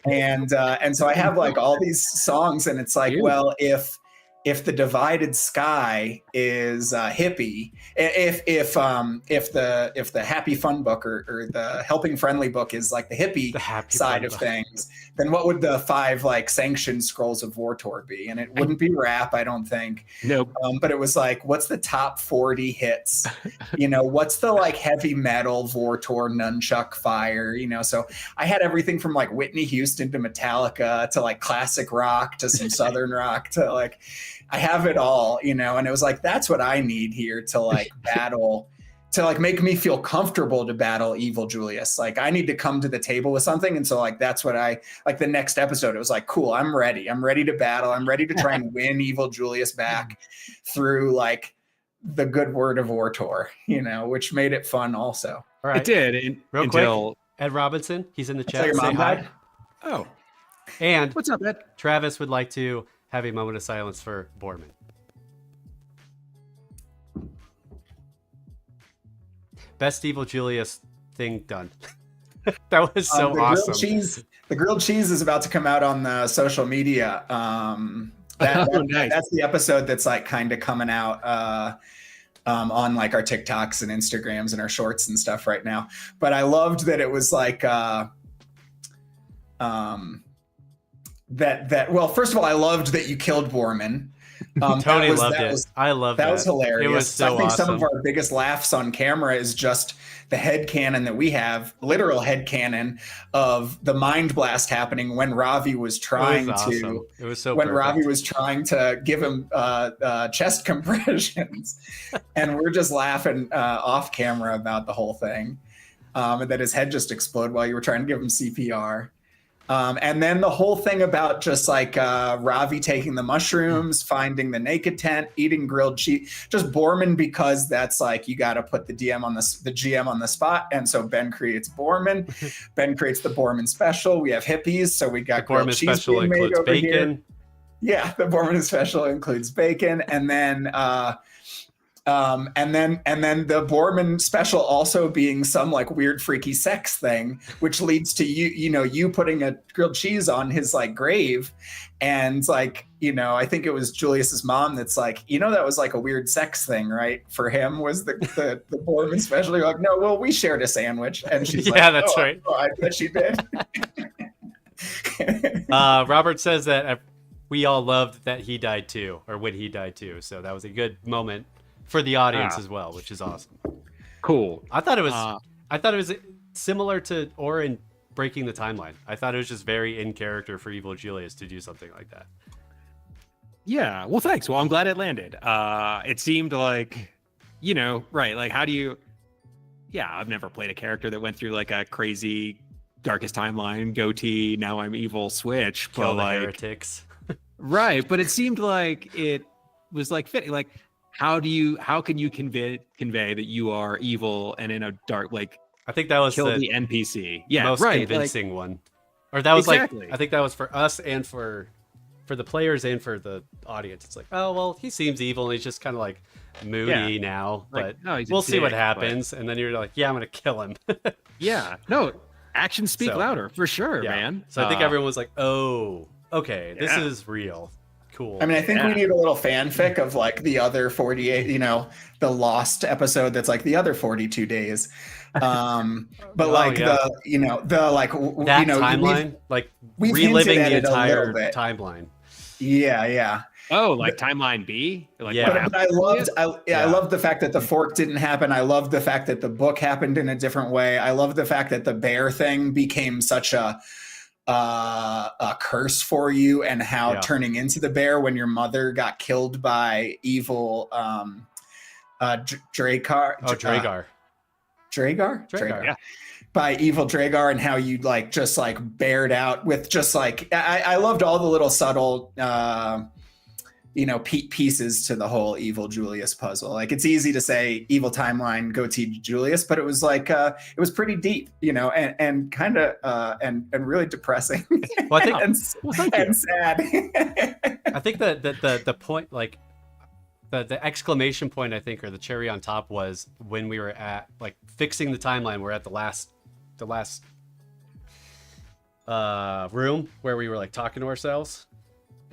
And so I have like all these songs, and it's like, well, if if the divided sky is hippie, if the happy fun book or the helping friendly book is like the hippie side of things, then what would the 5 like sanctioned scrolls of Vortor be? And it wouldn't be rap, I don't think. Nope. But it was like, what's the top 40 hits? What's the like heavy metal Vortor nunchuck fire? So I had everything from like Whitney Houston to Metallica to like classic rock to some Southern rock to like, I have it all, and it was like, that's what I need here to like battle, to like make me feel comfortable to battle evil Julius. Like I need to come to the table with something. And so like, that's what I like the next episode. It was like, cool, I'm ready to battle. I'm ready to try and win evil Julius back through like the good word of Vortor, which made it fun also. All right. It did. Real quick, Ed Robinson, he's in the chat. Your mom died? Oh. And what's up, Ed? Travis would like to have a moment of silence for Borman. Best evil Julius thing done. That was so awesome. The grilled cheese is about to come out on the social media. Nice. That's the episode that's like kind of coming out on like our TikToks and Instagrams and our shorts and stuff right now. But I loved that it was like well, first of all, I loved that you killed Borman. Tony loved it. I loved that. That was hilarious. It was so I think awesome. Some of our biggest laughs on camera is just the headcanon that we have, literal headcanon of the mind blast happening when Ravi was trying to. It was so when perfect. Ravi was trying to give him chest compressions, and we're just laughing off camera about the whole thing, and that his head just exploded while you were trying to give him CPR. And then the whole thing about just like Ravi taking the mushrooms, finding the naked tent, eating grilled cheese, just Borman, because that's like, you got to put the GM on the spot. And so Ben creates Borman. Ben creates the Borman special. We have hippies. So we got the Borman special includes bacon. Here. Yeah. The Borman special includes bacon. And then, and then the Borman special also being some like weird freaky sex thing, which leads to you putting a grilled cheese on his like grave, and like I think it was Julius's mom that's like, that was like a weird sex thing, right? For him was the Borman special. You're like, no, well, we shared a sandwich, and she's like, yeah, that's right. Oh, I bet she did. Robert says that we all loved that he died too, or when he died too. So that was a good moment for the audience as well, which is awesome. Cool. I thought it was similar to Orrin breaking the timeline. I thought it was just very in character for evil Julius to do something like that. Yeah. Well, thanks. Well, I'm glad it landed. It seemed like, right. Like, how do you, I've never played a character that went through like a crazy darkest timeline, goatee, now I'm evil switch. Kill but the heretics. Right. But it seemed like it was like fitting, like, how can you convey that you are evil and in a dark, like, I think that was kill the NPC. Yeah, most right, convincing one. Or that was exactly. like, I think that was for us and for the players and for the audience. It's like, oh, well, he seems evil and he's just kind of like moody now, like, but no, we'll see what happens. And then you're like, yeah, I'm going to kill him. Yeah, no, actions speak louder for sure, man. So I think everyone was like, oh, okay, this is real. Cool. I mean, I think we need a little fanfic of like the other 48, the lost episode that's like the other 42 days. But like the timeline, like reliving the entire timeline. Yeah. Oh, like timeline B? Like, yeah. But I loved the fact that the fork didn't happen. I loved the fact that the book happened in a different way. I love the fact that the bear thing became such a curse for you, and how turning into the bear when your mother got killed by evil Dragar. Yeah. By evil Dragar, and how you like just like bared out with just like I loved all the little subtle pieces to the whole evil Julius puzzle. Like, it's easy to say evil timeline, goatee Julius, but it was like it was pretty deep, and kind of and really depressing. Well, I think and sad. I think that the point, like the exclamation point, I think, or the cherry on top, was when we were at like fixing the timeline. We're at the last room where we were like talking to ourselves.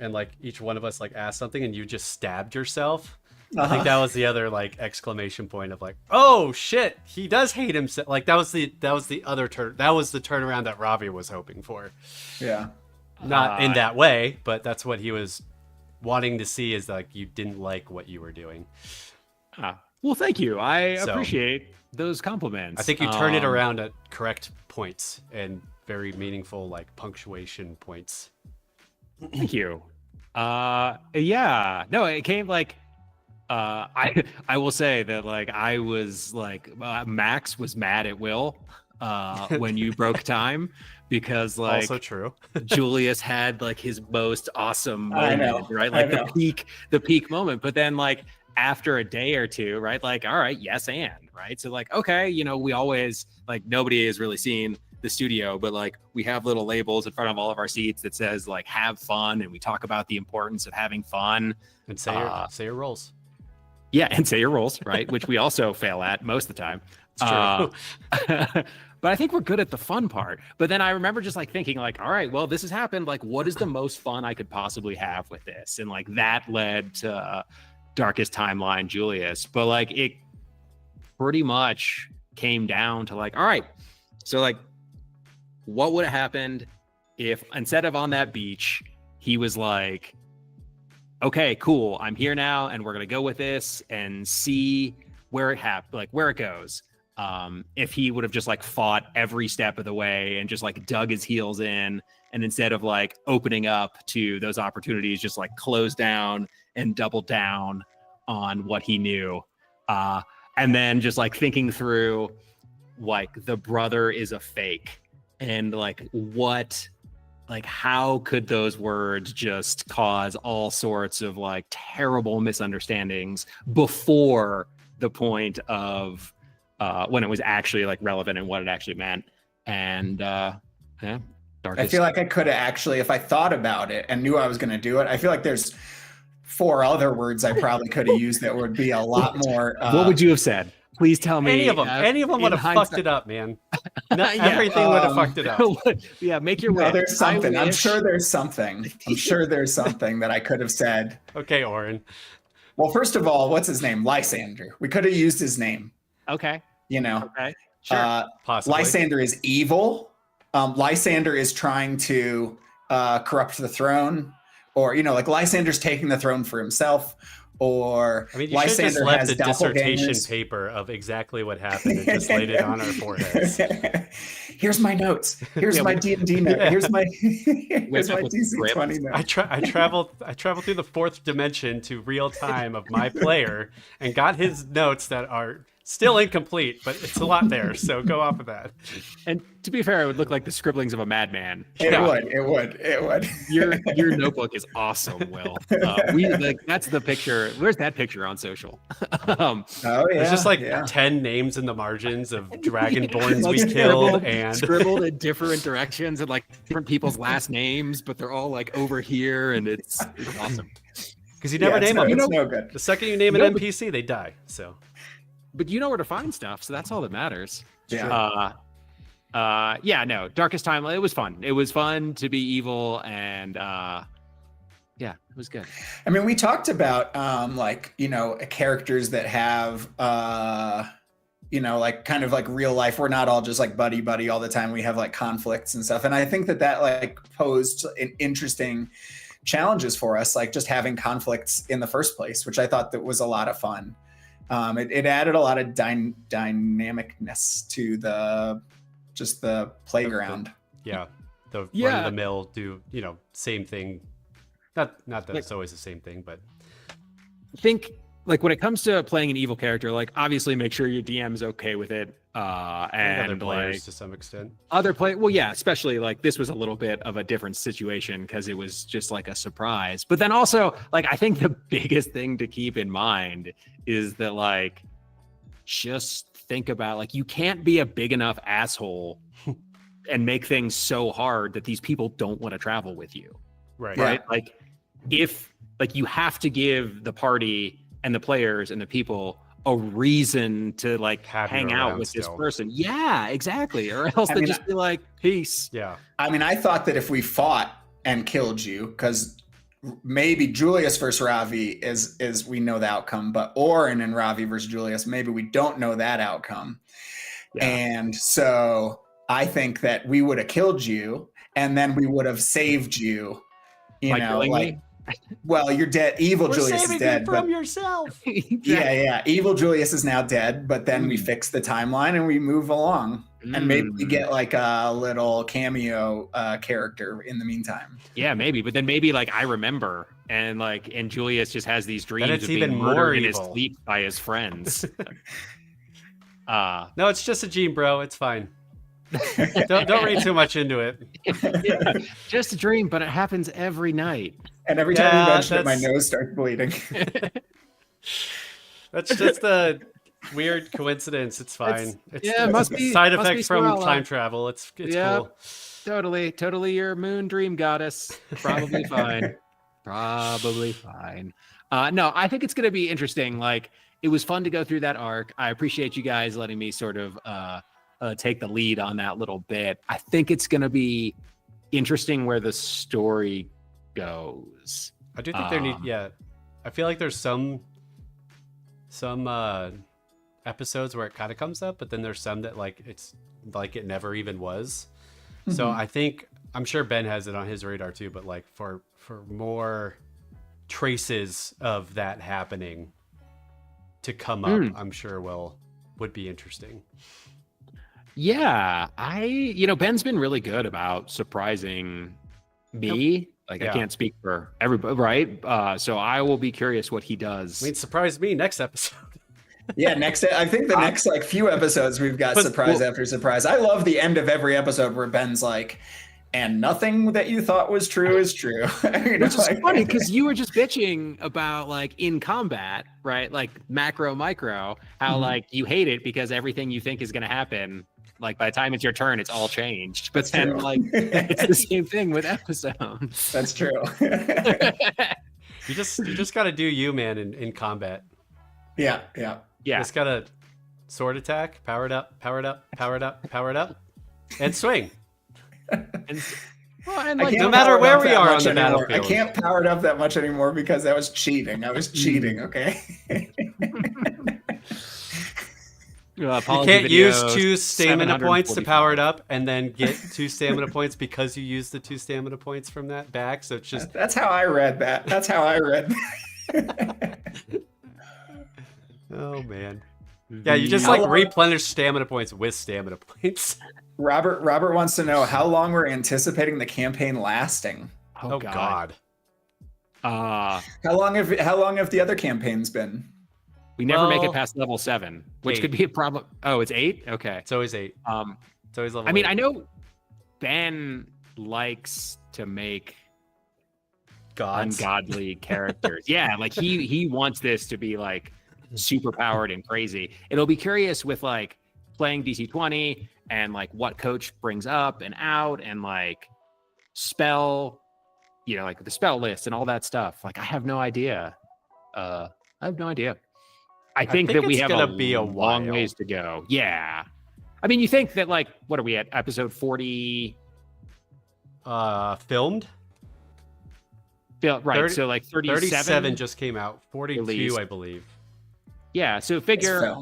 and like each one of us like asked something and you just stabbed yourself. I think that was the other like exclamation point of like, oh shit, he does hate himself. Like that was the other that was the turnaround that Ravi was hoping for. Yeah. Not in that way, but that's what he was wanting to see, is like you didn't like what you were doing. Well, thank you. I appreciate those compliments. I think you turn it around at correct points and very meaningful like punctuation points. Thank you. Yeah. No, it came like I will say that like I was like Max was mad at Will when you broke time, because like also true. Julius had like his most awesome moment, right? Like the peak moment. But then like after a day or two, right? Like, all right, yes, and right. So like, okay, you know, we always like nobody has really seen the studio, but like we have little labels in front of all of our seats that says like have fun, and we talk about the importance of having fun. And say your roles. Yeah, and say your roles, right? Which we also fail at most of the time. It's true. But I think we're good at the fun part. But then I remember just like thinking like, all right, well, this has happened. Like, what is the most fun I could possibly have with this? And like that led to Darkest Timeline, Julius. But like it pretty much came down to like, all right, so like what would have happened if instead of on that beach, he was like, okay, cool, I'm here now, and we're gonna go with this and see where it goes. If he would have just like fought every step of the way and just like dug his heels in, and instead of like opening up to those opportunities, just like closed down and doubled down on what he knew. And then just like thinking through like the brother is a fake, and like what, like how could those words just cause all sorts of like terrible misunderstandings before the point of when it was actually like relevant and what it actually meant. And yeah, I feel like I could have actually, if I thought about it and knew I was going to do it, I feel like there's 4 other words I probably could have used that would be a lot more. What would you have said? Please tell me. Any of them would have fucked it up, man. Not everything would have fucked it up. Yeah, make your way. No, there's something. I'm sure there's something that I could have said. Okay, Orrin. Well, first of all, what's his name? Lysander. We could have used his name. Okay. You know. Okay. Sure. Possibly. Lysander is evil. Lysander is trying to corrupt the throne, or you know, like Lysander's taking the throne for himself. Or I mean, you Lysander should just left has the dissertation doppelgangers. Paper of exactly what happened and just laid it on our foreheads. Here's my notes. Here's my D&D note. Here's my DC20 note. I traveled through the 4th dimension to real time of my player and got his notes that are still incomplete, but it's a lot there. So go off of that. And to be fair, it would look like the scribblings of a madman. It would. Your notebook is awesome, Will. That's the picture. Where's that picture on social? There's just like 10 names in the margins of dragonborns we killed and scribbled in different directions and like different people's last names, but they're all like over here, and it's awesome. Because you never name them. It's no good. The second you name an NPC, they die. So. But you know where to find stuff, so that's all that matters. Yeah. No, Darkest Timeline, it was fun. It was fun to be evil, and yeah, it was good. I mean, we talked about like, you know, characters that have you know, like kind of like real life. We're not all just like buddy all the time. We have like conflicts and stuff. And I think that like posed an interesting challenges for us, like just having conflicts in the first place, which I thought that was a lot of fun. It added a lot of dynamicness to the playground. Yeah, the run of the mill do, you know, same thing. Not that it's always the same thing, but I think like when it comes to playing an evil character, like obviously make sure your DM is okay with it. And other players like, to some extent. Well, yeah, especially like this was a little bit of a different situation because it was just like a surprise. But then also, like, I think the biggest thing to keep in mind is that like, just think about like, you can't be a big enough asshole and make things so hard that these people don't want to travel with you. Right. Right. Like if like you have to give the party and the players and the people a reason to like hang out with this person. Yeah, exactly. Or else they just be like, peace. Yeah. I mean, I thought that if we fought and killed you, because maybe Julius versus Ravi is we know the outcome, but Orrin and Ravi versus Julius, maybe we don't know that outcome. Yeah. And so I think that we would have killed you, and then we would have saved you. You know, like, well, you're dead. Evil We're Julius is dead. You from yourself. Yeah. Evil Julius is now dead, but then we fix the timeline and we move along. And maybe we get like a little cameo character in the meantime. Yeah, maybe. But then maybe like I remember, and Julius just has these dreams of being more murdered in his sleep by his friends. No, it's just a dream, bro. It's fine. don't read too much into it. Yeah, just a dream, but it happens every night. And every time you mention it, my nose starts bleeding. That's just a weird coincidence. It's fine. It must be side effect from time travel. It's cool. Totally your moon dream goddess. Probably fine. Probably fine. No, I think it's going to be interesting. Like, it was fun to go through that arc. I appreciate you guys letting me sort of take the lead on that little bit. I think it's going to be interesting where the story goes. I do think there need. Yeah, I feel like there's some episodes where it kind of comes up, but then there's some that like it's like it never even was. Mm-hmm. So I think I'm sure Ben has it on his radar too, but like for more traces of that happening to come up, I'm sure would be interesting. Yeah, Ben's been really good about surprising me. I can't speak for everybody, right? So I will be curious what he does. I mean, surprise me next episode. Yeah, I think the next few episodes we've got surprise after surprise. I love the end of every episode where Ben's like, and nothing that you thought was true is true. Which is funny because you were just bitching about like in combat, right? Like macro, micro, how like you hate it because everything you think is going to happen, like by the time it's your turn, it's all changed. But then like it's the same thing with episodes. That's true. You just got to do you, man, in combat. Yeah. Just got to sword attack, power it up, and swing. No matter where we are on the battlefield. I can't power it up that much anymore because that was cheating. I was cheating, okay? You can't use 2 stamina points to power it up and then get 2 stamina points because you used the 2 stamina points from that back. So it's just... That's how I read that. Oh, man. Yeah, you just replenish stamina points with stamina points. Robert wants to know how long we're anticipating the campaign lasting. Oh God. How long have the other campaigns been? We never make it past level 7, which could be a problem. Oh, it's 8? Okay. It's always 8. It's always level 8. I mean, I know Ben likes to make ungodly characters. Yeah, like he wants this to be like super powered and crazy. It'll be curious with like playing DC-20 and like what coach brings up and out and like spell, like the spell list and all that stuff. Like I have no idea. I think that we have a long ways to go. Yeah. I mean, you think that like, what are we at? Episode 40? Filmed? Right. 30, so like 37 just came out. 42, released. I believe. Yeah. So figure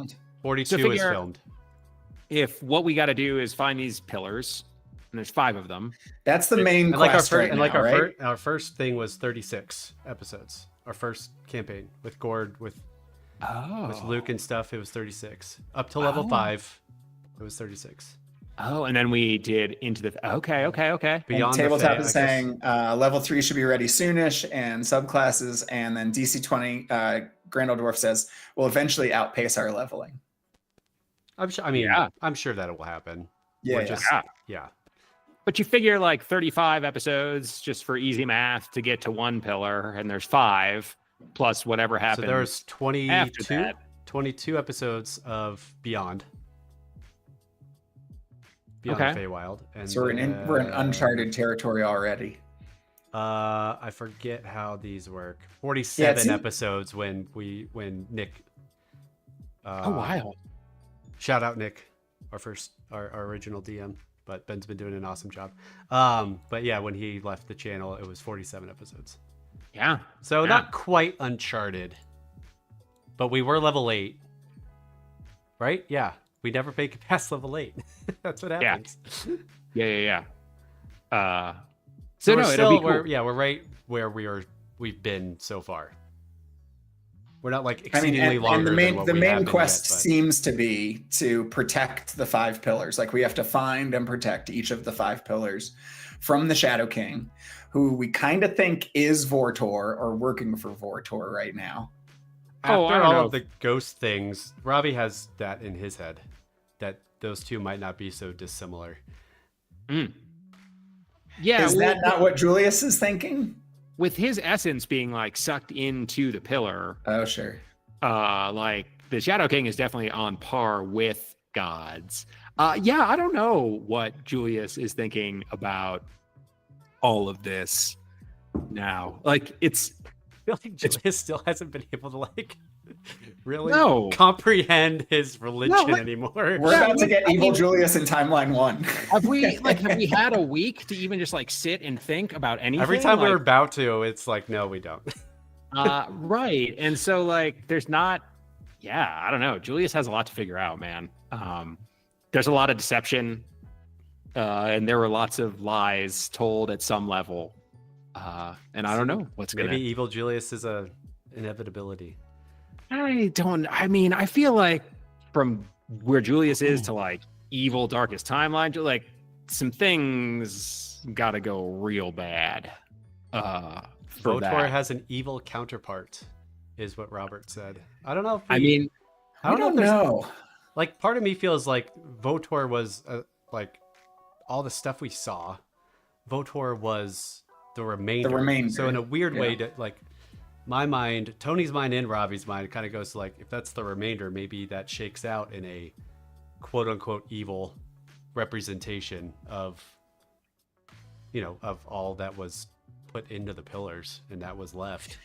42 is filmed. If what we got to do is find these pillars, and there's 5 of them. That's the main quest our first thing was 36 episodes. Our first campaign with Gord, with Luke and stuff, it was 36. Up to level 5, it was 36. Oh, and then we did into the... Okay. Beyond Tabletop is saying level 3 should be ready soonish, and subclasses, and then DC-20, GrandOldDwarf says, will eventually outpace our leveling. I'm sure that will happen. Yeah. But you figure like 35 episodes just for easy math to get to 1 pillar, and there's 5 plus whatever happens. So there's 22 episodes of Beyond the Feywild, and so we're in uncharted territory already. I forget how these work. 47 episodes when Nick. Oh wow! Shout out Nick, our original DM, but Ben's been doing an awesome job. But yeah, when he left the channel, it was 47 episodes. Yeah. So not quite Uncharted, but we were level 8, right? Yeah, we never make it past level 8. That's what happens. Yeah. So no, still, it'll be cool. we're right where we've been so far. We're not like exceedingly longer than what the we have main been quest yet, but... seems to be to protect the 5 pillars. Like we have to find and protect each of the 5 pillars from the Shadow King, who we kind of think is Vortor or working for Vortor right now. After all of the ghost things, Ravi has that in his head, that those two might not be so dissimilar. Yeah, is that not what Julius is thinking? With his essence being like sucked into the pillar. Oh, sure. Like the Shadow King is definitely on par with gods. Yeah, I don't know what Julius is thinking about all of this now. Like I feel like Julius still hasn't been able to like really comprehend his religion anymore. We're about to get evil Julius in timeline 1. Have we had a week to even just like sit and think about anything? Every time we're about to, it's like, no, we don't. Right. And so like there's not, I don't know. Julius has a lot to figure out, man. There's a lot of deception, and there were lots of lies told at some level. And I don't know what's maybe evil Julius is a inevitability. I feel like from where Julius is to like evil darkest timeline, like some things gotta go real bad. Votor has an evil counterpart, is what Robert said. I don't know if I don't know. Like, part of me feels like Votor was like all the stuff we saw. Votor was the remainder. So in a weird way, to like my mind, Tony's mind, and Ravi's mind kind of goes to like, if that's the remainder, maybe that shakes out in a quote unquote evil representation of, of all that was put into the pillars and that was left.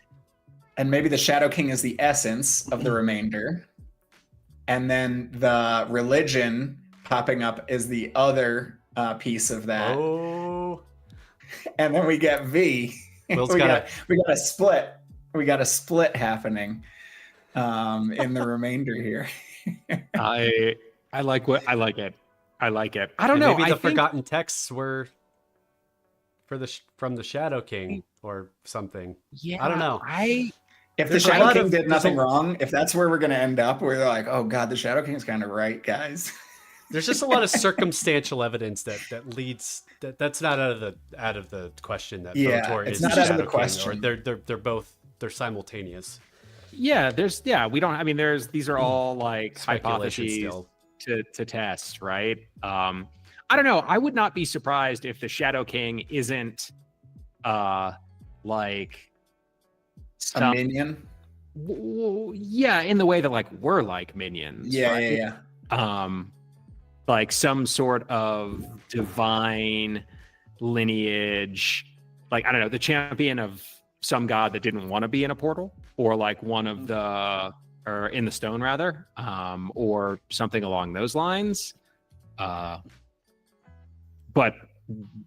And maybe the Shadow King is the essence of the remainder. And then the religion popping up is the other piece of that. Oh. And then we get V. we got a split. We got a split happening in the remainder here. I like it. I don't know. Maybe the forgotten texts were from the Shadow King or something. Yeah, I don't know. If the Shadow King did nothing wrong, if that's where we're going to end up, we're like, oh God, the Shadow King's kind of right, guys. There's just a lot of circumstantial evidence that leads that's not out of the question that Votor is not out of the question. Or they're simultaneous. Yeah, these are all like hypotheses to test, right? I don't know. I would not be surprised if the Shadow King isn't like a minion. Yeah, in the way that like we're like minions. Yeah, right? Yeah. Like some sort of divine lineage, like I don't know, the champion of some god that didn't want to be in a portal, or like one of or in the stone rather, or something along those lines. But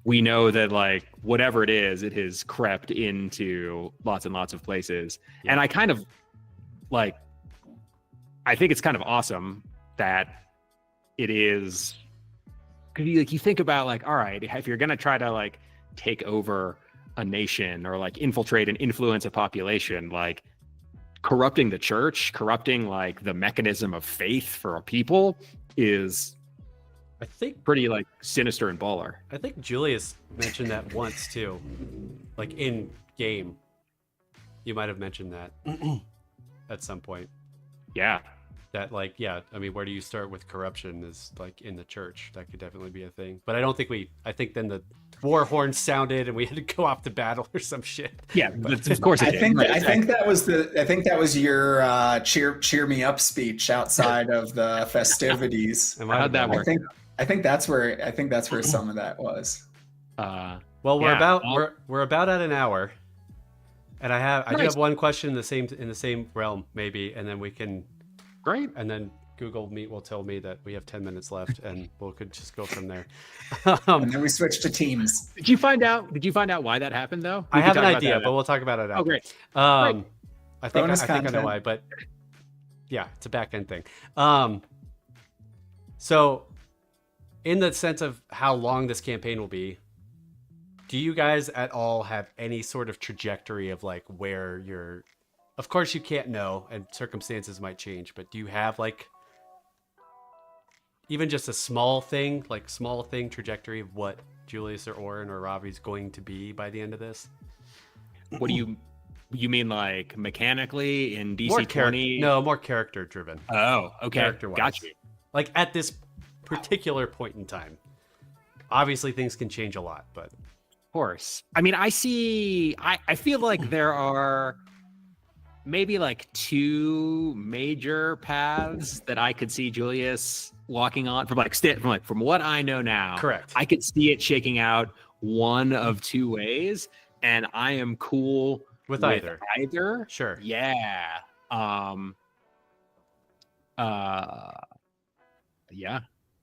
we know that like whatever it has crept into lots and lots of places. Yeah. And I kind of like, I think it's kind of awesome that it is, because you think about like, all right, if you're going to try to like take over a nation or like infiltrate and influence a population, like corrupting the church, corrupting like the mechanism of faith for a people is, I think, pretty like sinister and baller. I think Julius mentioned that once too, like in game. You might have mentioned that at some point. Yeah. That like, yeah, I mean, where do you start with corruption is like in the church. That could definitely be a thing. But I don't think I think then the war horn sounded and we had to go off to battle or some shit. Yeah, but of course it did. I think that was your cheer me up speech outside of the festivities. How'd that work? I think that's where some of that was. Well, we're about at an hour. And I do have one question in the same realm maybe, and then we can Great. And then Google Meet will tell me that we have 10 minutes left, and we could just go from there. And then we switch to Teams. Did you find out why that happened though? I have an idea, but we'll talk about it after. Oh, great. I think I know content. why, but yeah, it's a back end thing. So in the sense of how long this campaign will be, do you guys at all have any sort of trajectory of like where you're? Of course you can't know, and circumstances might change, but do you have like even just a small thing trajectory of what Julius or Orrin or Ravi's going to be by the end of this? What do you mean, like mechanically in DC 20? No, more character driven. Oh, okay. Character-wise. Got you. Like at this particular point in time. Obviously things can change a lot, but of course. I mean, I feel like there are maybe like two major paths that I could see Julius walking on from what I know now. Correct. I could see it shaking out one of two ways, and I am cool with either. Sure. Yeah. Yeah.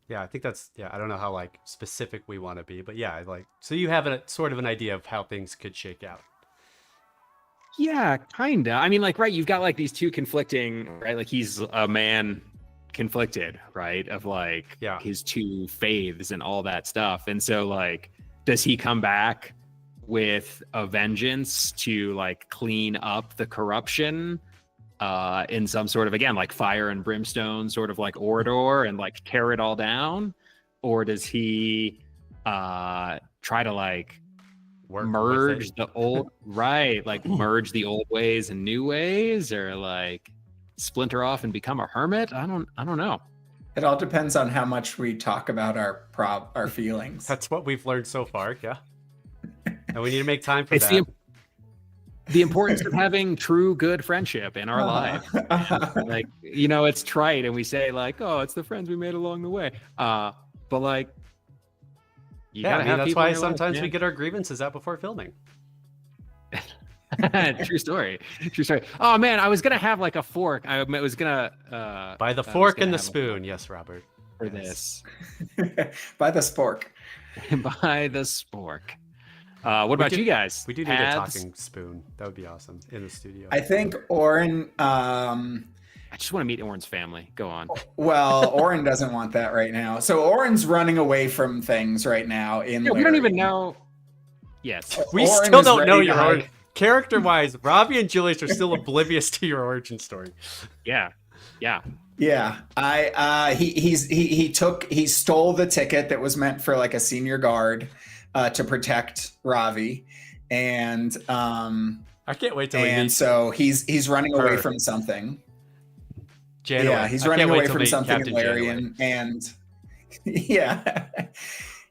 Yeah, I think that's, I don't know how like specific we want to be, but yeah, like, so you have a sort of an idea of how things could shake out. Yeah, kinda. I mean, like, right, you've got like these two conflicting, right? Like he's a man conflicted, right? Of like his two faiths and all that stuff. And so like, does he come back with a vengeance to like clean up the corruption in some sort of, again, like fire and brimstone sort of like orator and like tear it all down? Or does he try to like merge the old merge the old ways and new ways, or like splinter off and become a hermit? I don't know. It all depends on how much we talk about our feelings. That's what we've learned so far. Yeah. And we need to make time for that. The importance of having true good friendship in our life. Like, you know, it's trite and we say like, oh, it's the friends we made along the way. But like, that's why sometimes we get our grievances out before filming. True story. Oh man, I was gonna have like a fork. I was gonna by the fork and the spoon. Yes, Robert. For this. By the spork. By the spork. What about you guys? We do need a talking spoon. That would be awesome in the studio. I think Orrin. I just want to meet Orrin's family. Go on. Well, Orrin doesn't want that right now. So Orrin's running away from things right now. We don't even know. Yes, we still don't know your origin. Character-wise, Ravi and Julius are still oblivious to your origin story. Yeah. He stole the ticket that was meant for like a senior guard to protect Ravi, and I can't wait till we meet. So he's running away from something. January. Yeah, he's running away from something in Larry, and yeah.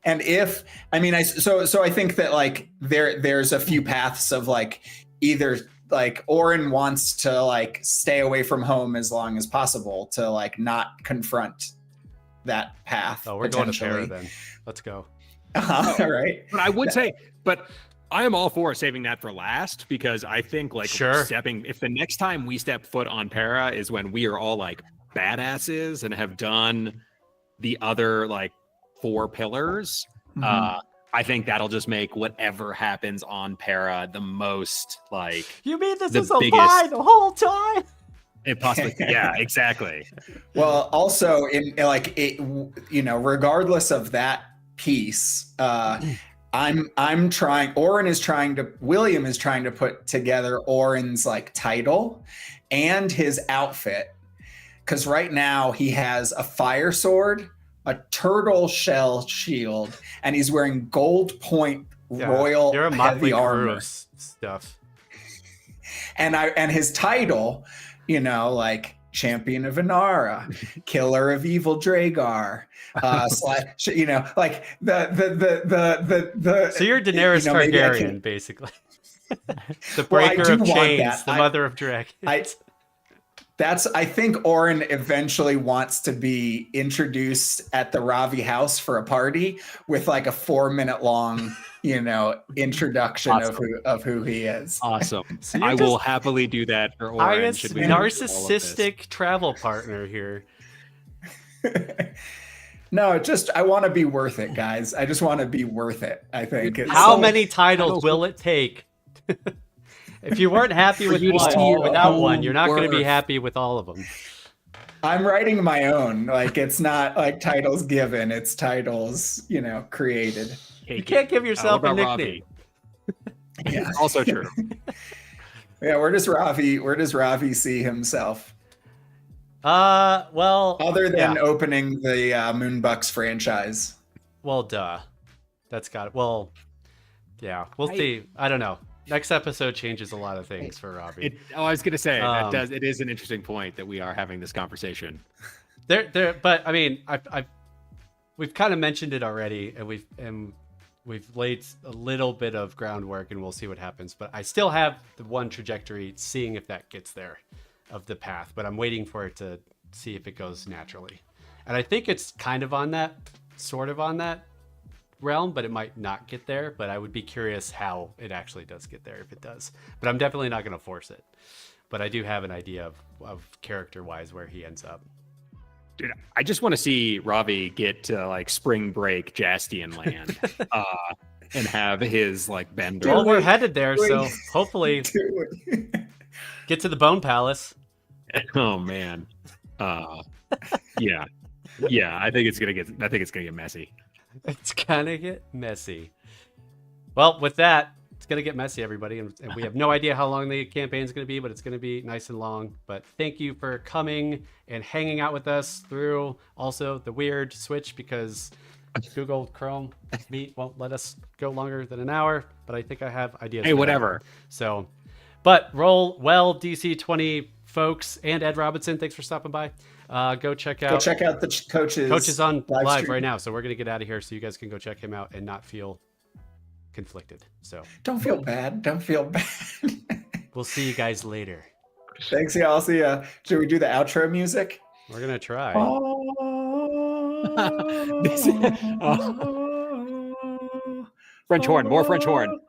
And so I think that like there's a few paths of like either like Orrin wants to like stay away from home as long as possible to like not confront that path. Oh, we're going to Para then. Let's go. All right. But I would say, I am all for saving that for last, because I think like if the next time we step foot on Para is when we are all like badasses and have done the other like 4 pillars, I think that'll just make whatever happens on Para the most like. You mean this is a lie the whole time? It possibly, yeah, exactly. Well, also in like it, regardless of that piece, William is trying to put together Orrin's like title and his outfit, because right now he has a fire sword, a turtle shell shield, and he's wearing gold point royal heavy armor stuff. And his title, like Champion of Inara, Killer of Evil Dragar, like the. So you're Daenerys Targaryen, basically. The breaker of chains, the mother of dragons. I think Orrin eventually wants to be introduced at the Ravi house for a party with like a 4-minute long, introduction of who he is. Awesome. So I will happily do that for Orrin. Narcissistic travel partner here. No, I want to be worth it, guys. I just want to be worth it. I think. How many titles will it take? If you weren't happy with one without one, you're not going to be happy with all of them. I'm writing my own. Like, it's not like titles given; it's titles, created. You can't give yourself a nickname. Yeah, also true. Yeah, where does Ravi see himself? Well, other than opening the Moonbucks franchise. Well, duh. That's got it. Well, yeah, we'll see. I don't know. Next episode changes a lot of things for Ravi. I was gonna say it is an interesting point that we are having this conversation. But I mean, we've kind of mentioned it already, and we've laid a little bit of groundwork, and we'll see what happens. But I still have the one trajectory, seeing if that gets there, of the path. But I'm waiting for it to see if it goes naturally, and I think it's kind of sort of on that realm, but it might not get there. But I would be curious how it actually does get there, if it does. But I'm definitely not going to force it. But I do have an idea of character-wise where he ends up. Dude, I just want to see Ravi get to like spring break Jastian land and have his like bender. Well, we're headed there, so hopefully get to the Bone Palace. Oh man. Yeah. I think it's gonna get messy. It's gonna get messy. Well, with that, it's gonna get messy, everybody, and we have no idea how long the campaign is gonna be, but it's gonna be nice and long. But thank you for coming and hanging out with us through also the weird switch, because Google Chrome Meet won't let us go longer than an hour. But I think I have ideas. Hey, whatever. So, but roll well, DC 20 folks, and Ed Robinson. Thanks for stopping by. Go check out the coaches on live stream right now. So we're gonna get out of here, so you guys can go check him out and not feel conflicted. So don't feel bad. We'll see you guys later. Thanks, y'all. See ya. Should we do the outro music? We're gonna try. French horn, more French horn.